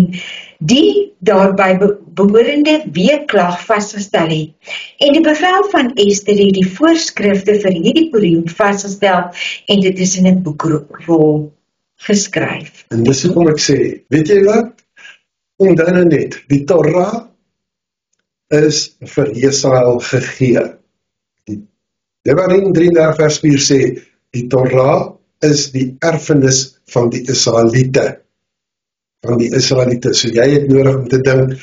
die daarby behorende weeklag vasgestel het. En die bevel van Ester het die voorskrifte vir hierdie Purim vasgestel en dit is in 'n boekrol geskryf. En dis hoekom ek sê, weet jy wat? Onthou nou net, die Torah is vir Israel gegee. Devarim 33 vers 4 sê, die Torah is die erfenis van die Israeliete. So jy het nodig om te dink,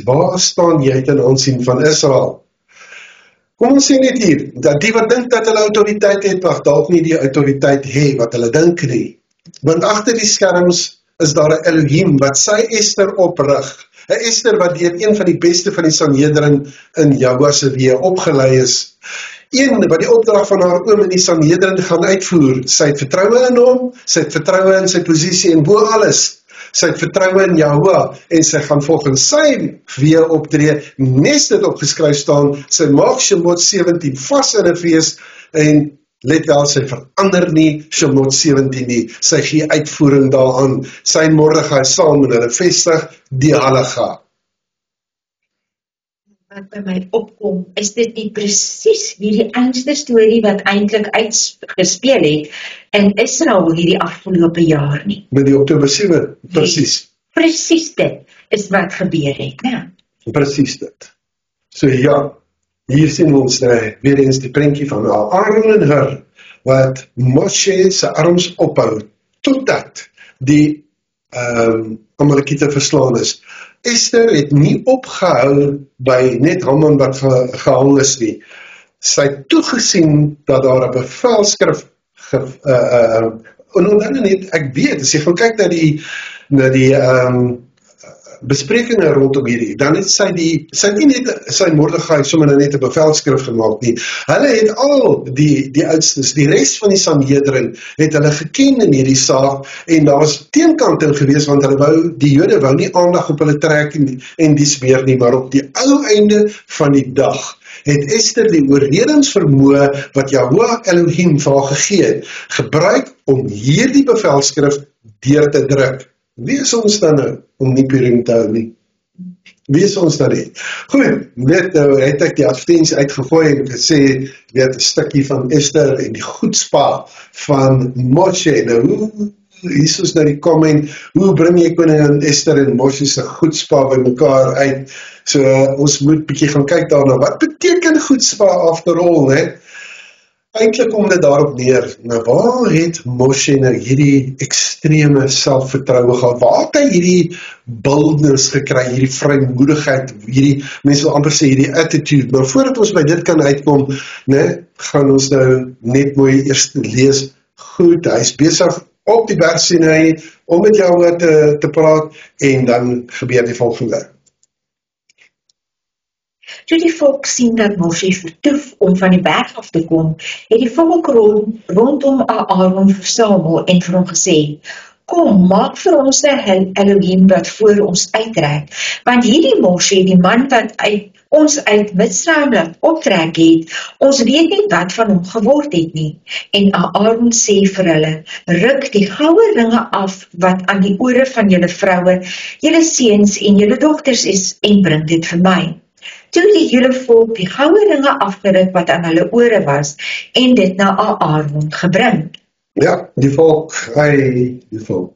waar staan jy ten aansien van Israel? Kom ons sê net hier, dat die wat dink dat hulle autoriteit het, mag dalk nie die autoriteit hê wat hulle dink nie. Want agter die skerms is daar 'n Elohim wat sy Ester oprig. 'n Ester wat deur een van die beste van die Sanhedrin in Jahua se weë opgelei is. Een wat die opdrag van haar oom in die Sanhedrin gaan uitvoer. Sy het vertroue in hom, sy het vertroue in sy posisie en bo alles. Sy het vertroue in Jahua en sy gaan volgens sy weë optree, nes dit opgeskryf staan, sy maak Shemot 17 vas in 'n fees en let wel, sy verander nie Shemot 17 nie, sy gee uitvoering daaraan, sy en Mordegai saam en hulle vestig die halaga. Wat by my opkom, is dit nie presies hierdie einste storie wat eintlik uitgespeel het in Israel hierdie afgelope jaar nie. Met die Oktober 7, presies. Presies dit is wat gebeur het, né? Presies dit. So ja, hier sien ons weer eens die prentjie van Aaron en Hur, wat Moshe se arms ophou, totdat die Amalekiete verslaan is. Ester het nie opgehou by net Haman wat gehang is nie. Sy het toegesien dat daar 'n bevelskrif en dan net, ek weet, as jy gaan kyk na die besprekings rondom hierdie, dan het sy nie net sy Mordegai sommer net 'n bevelskrif gemaak nie. Hulle het al die oudstes, die res van die Sanhedrin, het hulle geken in hierdie saak, en daar was teenkanting gewees, want die Jode wou nie aandag op hulle trek en dies meer nie, maar op die ou einde van die dag het Ester die oorredingsvermoë wat Jahua Elohim vir haar gegee het, gebruik om hierdie bevelskrif deur te druk. Wie is ons dan nou om nie Purim te hou nie? Wie is ons dan nie? Goed, net nou het ek die advertensie uitgegooi en gesê, weet, 'n stukkie van Ester en die goedspa van Moshe. Nou, hier is nou die comment, hoe bring jy koningin Ester en Moshe se goedspa by mekaar uit? So, ons moet bietjie gaan kyk daarna, wat beteken goedspa after all, hè? Eintlik kom dit daarop neer, nou waar het Moshe nou hierdie extreme selfvertroue gehad, waar het hy hierdie boldness gekry, hierdie vrymoedigheid, hierdie, mense wil amper sê hierdie attitude, maar voordat ons by dit kan uitkom, gaan ons nou net mooi eers lees, goed, hy is besig op die berg Sinai, om met jou te praat, en dan gebeur die volgende. Toe die volk sien dat Moshe vertoef om van die berg af te kom, het die volk rondom Aaron versamel en vir hom gesê, kom, maak vir ons 'n Elohim wat voor ons uittrek, want hierdie Moshe, die man wat ons uit Mitzrayim laat optrek het, ons weet nie wat van hom geword het nie. En Aaron sê vir hulle, ruk die goue ringe af wat aan die ore van julle vroue, julle seuns en julle dogters is, en bring dit vir my. Toe die hele volk die goue ringe afgeruk wat aan hulle ore was, en dit na Aaron gebring. Ja, die volk, die volk.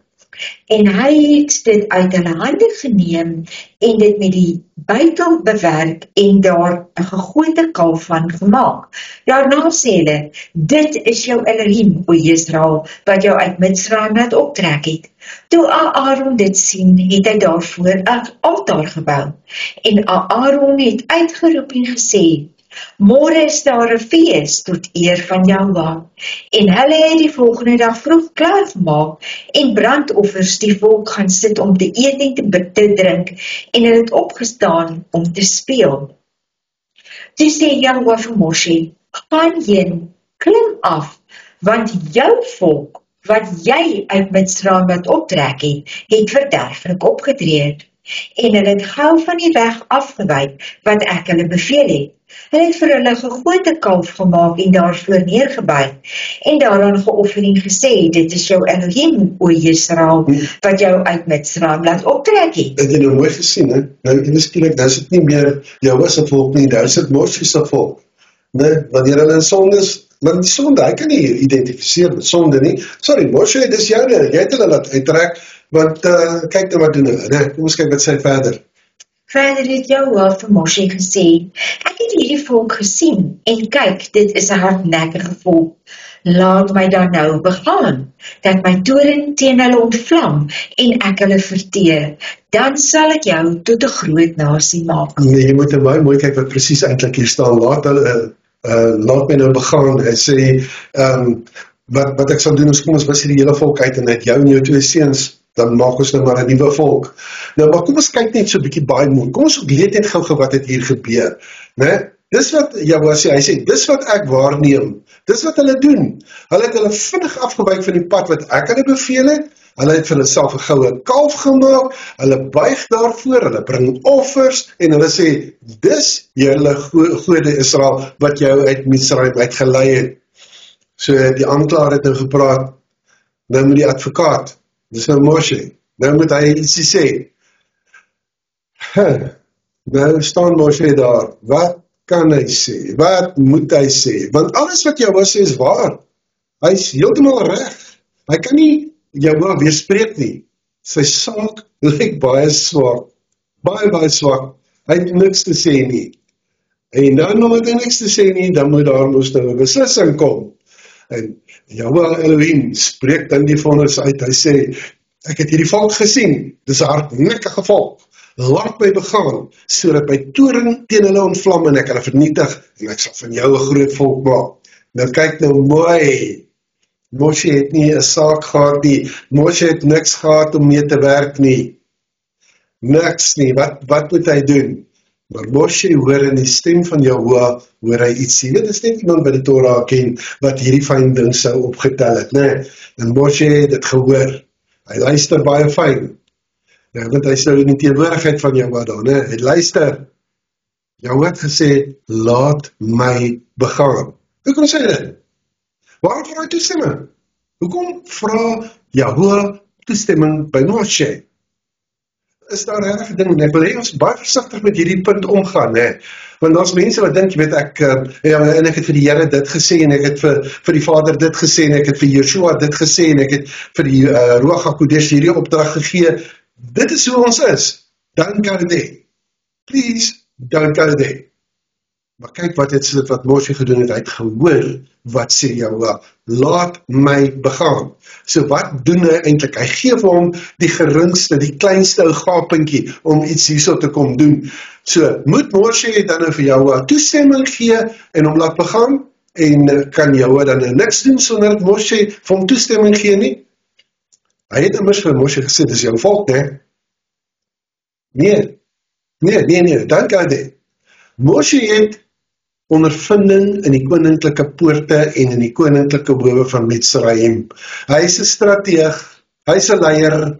En hy het dit uit hulle hande geneem en dit met die buitel bewerk en daar 'n gegote kalf van gemaak. Daarna sê hulle, dit is jou Elohim, o Israel, wat jou uit Mitzraim laat optrek het. Toe Aaron dit sien, het hy daarvoor 'n altaar gebou. En Aaron het uitgeroep en gesê, môre is daar 'n fees tot eer van Jahwe. En hulle het die volgende dag vroeg klaar gemaak en brandoffers die volk gaan sit om te eet en te drink en hulle het opgestaan om te speel. Toe sê Jahwe vir Moshe, gaan heen, klim af, want jou volk wat jy uit Mitzraim laat optrek het verderflik opgetree. En hulle het gou van die weg afgewyk wat ek hulle beveel het. Hulle het vir hulle gegote kalf gemaak en daarvoor neergebuig en daaraan geoffer en gesê, dit is jou Elohim, o Israel, wat jou uit Mitzraim laat optrek het. Het jy nou mooi gesien, hè? Nou skielik, nou is dit nie meer jou se volk nie, nou is dit Moshe se volk. Nee, wanneer hulle in sonde is, want die sonde, hy kan nie identifiseer met sonde nie. Sorry, Moshe, dis joune, jy het hulle laat uittrek, want kyk nou wat doen hulle, nee, kom ons kyk wat sê verder. Verder het Jahwe vir Moshe gesê, ek het hierdie volk gesien, en kyk, dit is 'n hardnekkige volk. Laat my dan nou begaan, dat my toorn teen hulle ontvlam, en ek hulle verteer. Dan sal ek jou tot 'n groot nasie maak. Nee, jy moet er baie mooi kyk wat presies eintlik hier staan, laat my nou begaan, hy sê, wat ek sal doen is, kom ons wis die hele volk uit, en uit jou en jou 2 seuns, dan maak ons nou maar 'n nuwe volk. Nou, maar kom ons kyk net so 'n bietjie baie mooi. Kom ons lees net gou wat het hier gebeur, né? Dis wat Jahwe sê, hy sê, dis wat ek waarneem. Dis wat hulle doen. Hulle het hulle vinnig afgewyk van die pad wat ek hulle beveel het. Hulle het vir hulle self 'n goue kalf gemaak. Hulle buig daarvoor, hulle bring offers en hulle sê, dis julle gode Israel wat jou uit Mitzraim uitgelei het. So die aanklaer het nou gepraat. Nou moet die advokaat, dis nou Moshe, nou moet hy ietsie sê. Nou staan Moshe daar, wat kan hy sê? Wat moet hy sê? Want alles wat Jahwe sê is waar. Hy is heeltemal reg. Hy kan nie Jahwe weerspreek nie. Sy saak lyk baie swak. Baie swak. Hy het niks te sê nie. En dan omdat hy niks te sê nie, dan moet daar moes nou 'n beslissing kom. En Jahwe Elohim spreek dan die vonnis uit. Hy sê, ek het hierdie volk gesien. Dis 'n hardnekkige volk. Laat my begaan, sodat my toorn teen hulle ontvlam en ek hulle vernietig, en ek sal van jou 'n groot volk maak. Nou kyk nou mooi, Moshe het nie 'n saak gehad nie, Moshe het niks gehad om mee te werk nie, niks nie, wat moet hy doen? Maar Moshe hoor in die stem van Jahwe, hoor hy iets sien, dit is net iemand by die Torah ken, wat hierdie fyn ding sou opgetel het, nee, en Moshe het dit gehoor, hy luister baie fyn, ja, want hy sou in die teenwoordigheid van Jahwe daar, nee, hy luister, Jahwe het gesê, laat my begaan. Hoekom sê dit? Waarom vra hy toestemming? Hoekom vra Jahwe toestemming by Moshe? Is daar 'n regte ding, en ek wil hê ons baie versigtig met hierdie punt omgaan, hè? Want daar's mense wat dink, jy weet, en ek het vir die Here dit gesê, en ek het vir die Vader dit gesê, en ek het vir Yeshua dit gesê, en ek het vir die Ruach HaKodesh hierdie opdrag gegee. Dit is hoe ons is. Don't go there. Please, don't go there. Maar kyk wat Moshe gedoen het, hy het gehoor, wat sê Jahwe, laat my begaan. So wat doen hy eintlik? Hy gee vir hom die geringste, die kleinste ou gapentjie, om iets hierso te kom doen. So, moet Moshe dan nou vir Jahwe toestemming gee, en hom laat begaan, en kan Jahwe dan nou niks doen, sonder dat Moshe vir hom toestemming gee nie? Hy het immers vir Moshe gesê, dis jou volk, né? Nee, dan kan dit. Moshe het ondervinding in die koninklike poorte en in die koninklike howe van Mitzraim. Hy is 'n strateeg, hy is 'n leier,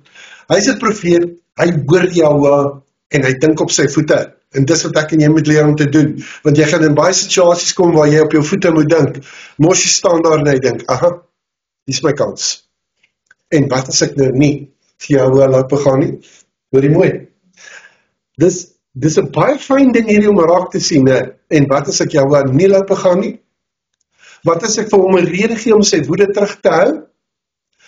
hy is 'n profeet, hy hoor Jahwe en hy dink op sy voete. En dis wat ek en jy moet leer om te doen, want jy gaan in baie situasies kom waar jy op jou voete moet dink. Moshe staan daar en hy dink, aha, dis my kans. En wat as ek nou nie vir Jahwe laat begaan nie? Hoor jy mooi? Dis 'n baie fyn ding hierdie om raak te sien, hè? En wat as ek Jahwe nie laat begaan nie? Wat as ek vir hom 'n rede gee om sy woede terug te hou?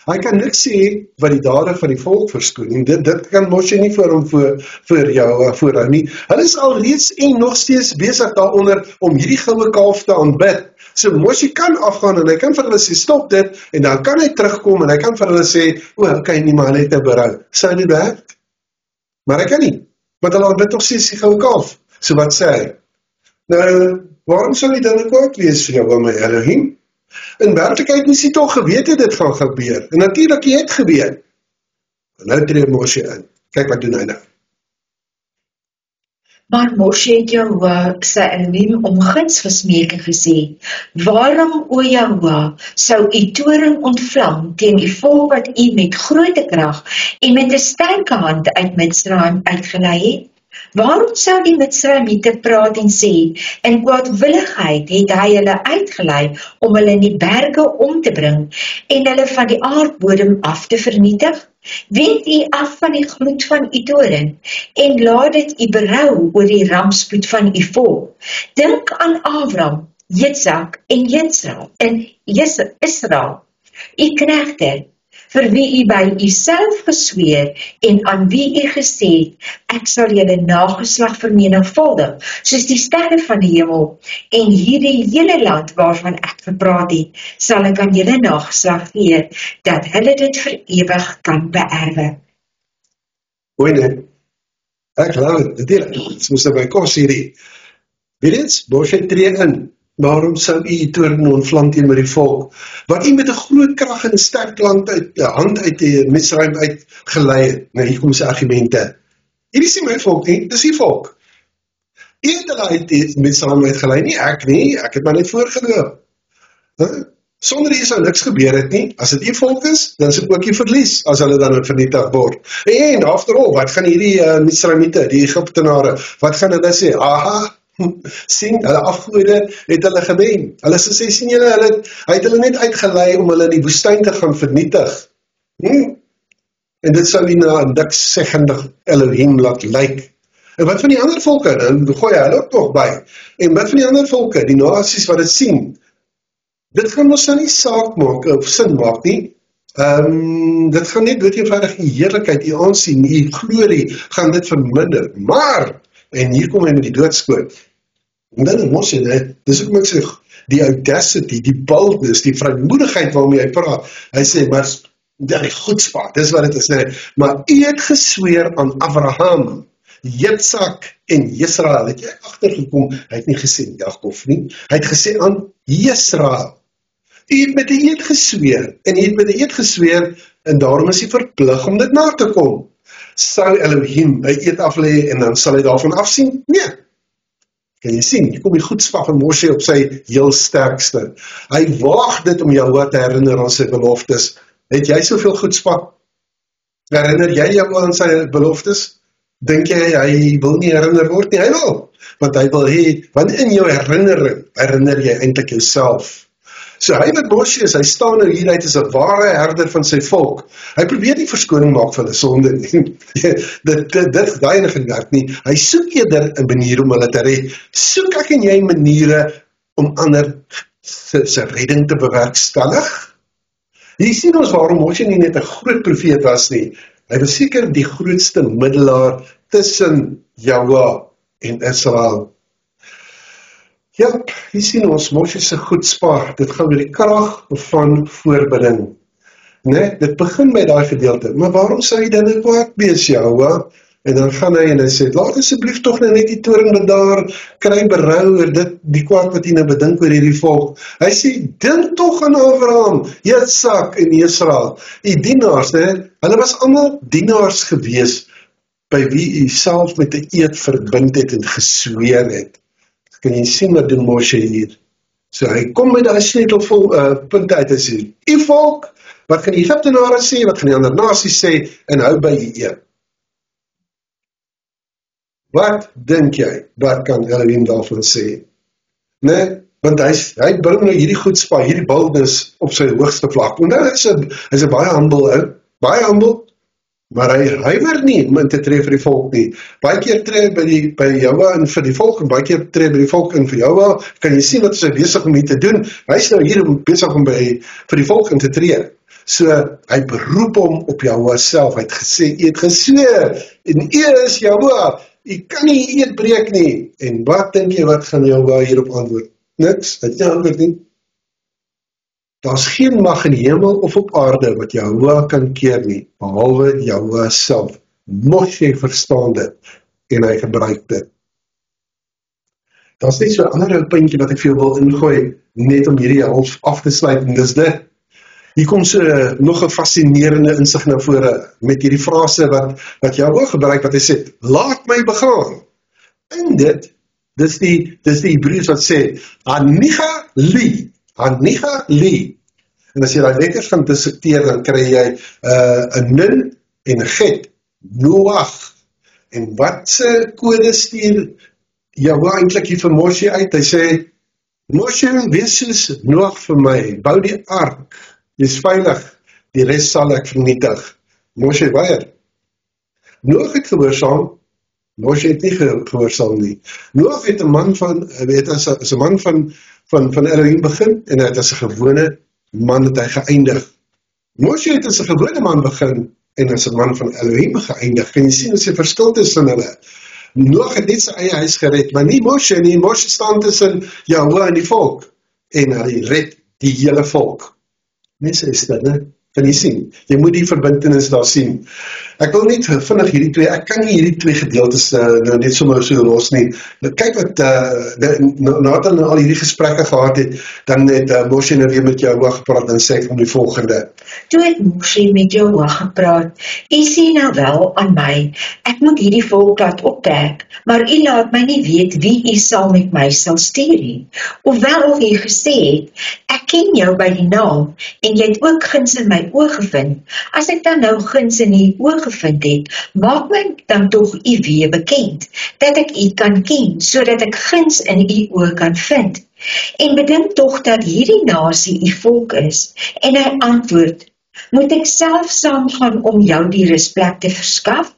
Hy kan niks sê wat die dade van die volk verskoon nie. Dit kan Moshe nie vir hom vir jou voorhou nie. Hulle is alreeds en nog steeds besig daaronder om hierdie goue kalf te aanbid. So Moshe kan afgaan en hy kan vir hulle sê stop dit en dan kan hy terugkom en hy kan vir hulle sê, okay, nie, maar hy het 'n berou. Sou dit werk? Maar hy kan nie, want hulle aanbid nog steeds die goue kalf. So wat sê hy? Nou, waarom sal die dinge kwaad wees vir jou, my Elohim? In werklikheid moes jy toch geweet het dit gaan gebeur. En natuurlijk jy het geweet. En nou tree Moshe in. Kyk wat doen hy nou. Maar Moshe het Jahoua sy Elohim om guns gesmeek en gesê, waarom, o Jahoua, sou u toring ontvlam teen die volk wat u met grote krag en met 'n sterke hand uit Mitzrayim uitgelei het? Waarom sou die Mitzraymiete praat en sê, in kwaadwilligheid het hy hulle uitgelei om hulle in die berge om te bring en hulle van die aardbodem af te vernietig? Wend u af van die gloed van u toren en laat dit u berou oor die rampspoed van u volk. Dink aan Abraham, Jitsak en Israel, u knegte, vir wie u by uself gesweer en aan wie u gesê het, ek sal julle nageslag vermenigvuldig, soos die sterre van die hemel, en hierdie hele land waarvan ek gepraat het, sal ek aan julle nageslag gee, dat hulle dit vir ewig kan beerwe. Hoor net, ek laat dit moes by kos hierdie. Weet eens, Moshe tree in. Waarom sou u toren ontvlam teen met die volk, wat u met 'n groot krag en 'n sterk hand uit die Mitzrayim uitgelei het? Nou hier kom sy argumente. Hierdie is nie my volk nie, dis die volk. U het hulle uit die Mitzrayim uitgelei, nie ek nie, ek het maar net voorgeloop. Sonder hier sou niks gebeur het nie. As dit u volk is, dan is dit ook u verlies, as hulle dan vernietig word. En after all, wat gaan hierdie Mitzraymiete, die Egiptenare, wat gaan hulle sê? Aha, sien, hulle afgode het hulle gewen. Hulle sê, sien julle, hy het hulle net uitgelei om hulle in die woestyn te gaan vernietig. En dit sou nie na 'n nikszeggende Elohim laat lyk. En wat van die ander volke? Dan gooi hy hulle ook nog by. En wat van die ander volke, die nasies wat dit sien? Dit gaan ons nou nie saak maak, of sin maak nie. Dit gaan net doodeenvoudig die heerlikheid, die aansien, die glorie, gaan dit verminder. Maar, en hier kom hy met die doodskoot. En dan in Moshe, dis ook met sy, die audacity, die boldness, die vrymoedigheid waarmee hy praat. Hy sê, maar, die goedspraak, dis wat het is, maar u het gesweer aan Abraham, Jitsak en Israel, het jy agtergekom, hy het nie gesê Jakob nie, hy het gesê aan Israel. U het met die eed gesweer, en u het met die eed gesweer, en daarom is hy verplig om dit na te kom. Sou Elohim hy eed aflê, en dan sal hy daarvan afsien? Nee. Kan jy sien, hier kom die goedspraak van Moshe op sy heel sterkste. Hy waag dit om jou wat te herinner aan sy beloftes. Het jy soveel goedspraak? Herinner jy jou aan sy beloftes? Dink jy, hy wil nie herinner word nie? Hy wil, want hy wil hê, want in jou herinnering, herinner jy eintlik jouself. So hy wat Moshe is, hy staan nou hieruit as 'n ware herder van sy volk. Hy probeer nie verskoning maak van hulle sonde nie. Dit enige werk nie. Hy soek eerder 'n manier om hulle te red. Soek ek en jy maniere om ander se redding te bewerkstellig? Hier sien ons waarom Moshe nie net 'n groot profeet was nie. Hy was seker die grootste middelaar tussen Jahoua en Israel. Ja, hier sien ons Moshe se goedspraak. Dit gaan oor die krag van voorbidding. Dit begin by daai gedeelte. Maar waarom sou hy dan nou kwaad wees, Jahoua? En dan gaan hy en hy sê, laat asseblief tog nou net die toring bedaar, kry berou oor die kwaad wat hy nou bedink oor hierdie volk. Hy sê, dink tog aan Abraham, Jitsak en Israel. Die dienaars, hulle was almal dienaars gewees, by wie hy self met 'n eed verbind het en gesweer het. Kan jy sien wat doen Moshe hier? So hy kom met daai sleutelpunte uit en sê, u volk, wat gaan die Egiptenare sê, wat gaan die ander nasies sê, en hou by u eed. Wat dink jy, wat kan Elohim daarvan sê? Want hy bring nou hierdie goedspraak, hierdie boldness op sy hoogste vlak. En nou hy's 'n baie humble ou, baie humble. Maar hy huiwer nie om in te tree vir die volk nie. Baie keer tree by Jahwe in vir die volk, en baie keer tree by die volk in vir Jahwe. Kan jy sien wat hy besig om hier te doen? Hy is nou hier besig om vir die volk in te tree. So, hy beroep hom op Jahwe self. Hy het gesê, jy het gesweer, en U is Jahwe, jy kan nie eed breek nie. En wat dink jy, wat gaan Jahwe hierop antwoord? Niks, het nie antwoord nie. Daar's geen mag in die hemel of op aarde wat Jahwe kan keer nie, behalwe Jahwe self. Moshe verstaan dit, en hy gebruik dit. Daar's net so 'n ander puntjie wat ek vir jou wil ingooi, net om hierdie half af te sluit, en dis dit. Hier kom so nog 'n fascinerende insig na vore, met hierdie frase wat Jahwe gebruik, wat hy sê, laat my begaan. En dis die Hebreëus wat sê, Anicha li. En as jy daai letters gaan dissekteer, dan kry jy 'n nun en 'n get, Noach. En wat se kode stuur Jahwe eintlik hier vir Moshe uit? Hy sê, Moshe, wees soos Noach vir my, bou die ark, jy's veilig, die res sal ek vernietig. Moshe weier. Noach het gehoorsaam, Moshe het nie gehoorsaam nie. Noach het 'n man van Elohim begin, en hy het as 'n gewone man het hy geëindig. Moshe het as 'n gewone man begin, en as 'n man van Elohim geëindig. Kan jy sien as jy verskil tussen hulle? Noach het net sy eie huis gered, maar nie Moshe nie. Moshe staan tussen Jahwe en die volk, en hy red die hele volk. Mense is dit, né? Kan jy sien? Jy moet die verbintenis daar sien. Ek wil net vinnig hierdie twee, ek kan nie hierdie twee gedeeltes nou net sommer so los nie. Kyk wat, nadat hulle al hierdie gesprekke gehad het, dan het Moshe nou weer met Jahwe gepraat, en sê ek om die volgende. Toe het Moshe met Jahwe gepraat, U sê nou wel aan my, ek moet hierdie volk laat optrek, maar U laat my nie weet wie U saam met my sal stuur nie. Hoewel U gesê het, ek ken jou by die naam, en jy het ook guns in my oë gevind. As ek dan nou guns in U oë gevind het, maak my dan tog U weer bekend, dat ek U kan ken, sodat ek guns in U oë kan vind. En bedink tog dat hierdie nasie U volk is. En hy antwoord, moet ek self saamgaan om jou die rusplek te verskaf?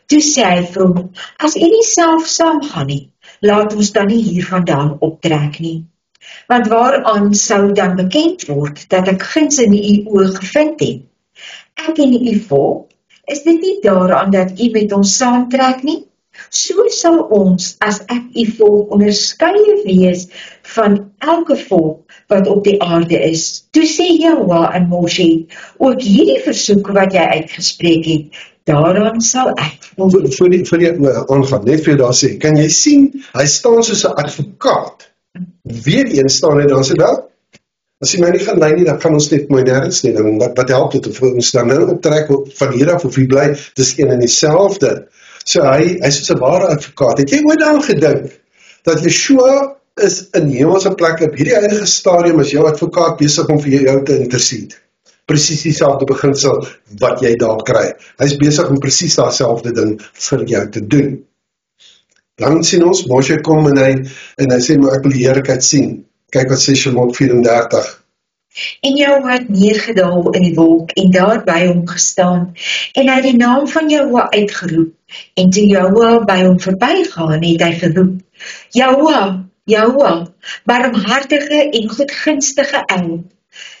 Toe sê hy vir hom, as U nie self saamgaan nie, laat ons dan nie hiervandaan optrek nie. Want waaraan sou dan bekend word, dat ek guns in U oë gevind het? Ek en U volk, is dit nie daaraan dat U met ons saamtrek nie? So sal ons, as ek U volk, onderskeie wees van elke volk wat op die aarde is. Toe sê Jahwe aan Moshe, ook hierdie versoek wat jy uitgespreek het, daaraan sal ek voldoen. Voor die aangaan, net vir daar sê, kan jy sien, hy staan soos 'n advokaat. Weer eens staan hy dan sê wel, as jy my nie gaan lei nie, dan gaan ons net mooi nergens nie, dan wat help dit, of ons dan nou optrek van hier af, of hier bly, dis een en dieselfde. So hy is soos 'n ware advokaat. Het jy ooit aan gedink, dat Yeshua is in hemelse plekke, op hierdie huidige stadium is jou advokaat besig om vir jou te intercede? Presies dieselfde beginsel wat jy daar kry. Hy is besig om presies dieselfde ding vir jou te doen. Dan sien ons, Moshe kom en hy sê, maar ek wil die heerlikheid sien. Kyk wat sê Shemot 34. En Jahwe het neergedaal in die wolk en daar by hom gestaan, en hy het die naam van Jahwe uitgeroep, en toe Jahwe by hom verbygaan, het hy geroep, Jahwe, Jahwe, barmhartige en goedgunstige ou,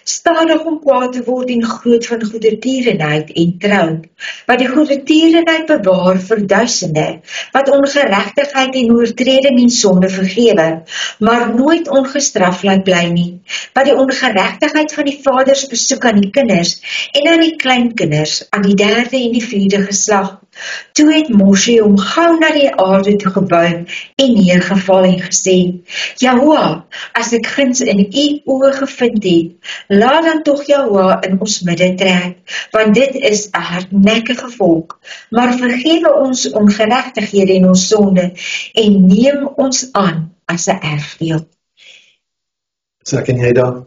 stadig om kwaad te word en groot van goedertierenheid en trou, wat die goedertierenheid bewaar vir duisende, wat ongeregtigheid en oortreding en sonde vergewe, maar nooit ongestraf laat bly nie, wat die ongeregtigheid van die vaders besoek aan die kinders en aan die kleinkinders, aan die derde en die vierde geslag. Toe het Moshe hom gauw na die aarde toe gebuig en neergeval en gesê, Jahwe, as ek guns in U oë gevind het, laat dan tog Jahwe in ons midde trek, want dit is 'n hardnekkige volk, maar vergewe ons ongeregtighede en ons sonde, en neem ons aan as 'n erfdeel. So kan jy dan,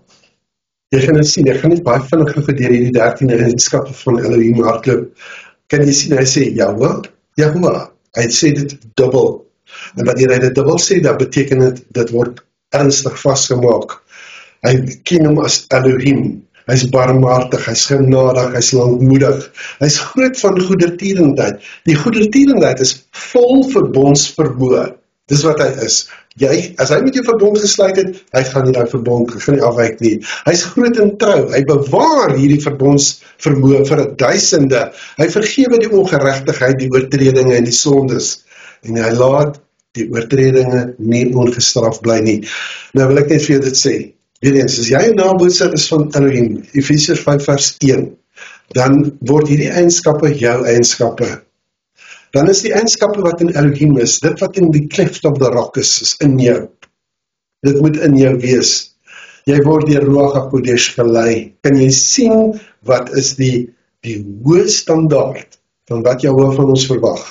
jy gaan het sien, ek gaan net baie vinnig deur hierdie 13 eigenskappe van Elohim hardloop. Kan jy sien, hy sê, Jahwe, Jahwe, hy sê dit dubbel, en wanneer hy dit dubbel sê, dan beteken dit word ernstig vastgemaak. Hy ken hom as Elohim, hy's barmhartig, hy's genadig, hy's lankmoedig, hy's groot van goedertierendheid. Die goedertierendheid is vol verbondsvermoë. Dis wat hy is. As hy met jou verbond gesluit het, hy gaan nie daai verbond, hy gaan nie afwyk nie. Hy's groot in trou, hy bewaar hierdie verbondsvermoë vir duisende. Hy vergewe die ongeregtigheid, die oortredinge en die sondes. En hy laat die oortredinge nie ongestraf bly nie. Nou wil ek net vir jou dit sê. Weer eens, as jy 'n nabootser is van Elohim, Efesiërs 5 vers 1, dan word hierdie eienskappe jou eienskappe. Dan is die eienskappe wat in Elohim is, dit wat in die cleft of the rock is in jou. Dit moet in jou wees. Jy word deur Ruach HaKodesh gelei. Kan jy sien wat is die hoë standaard van wat Jahwe van ons verwag?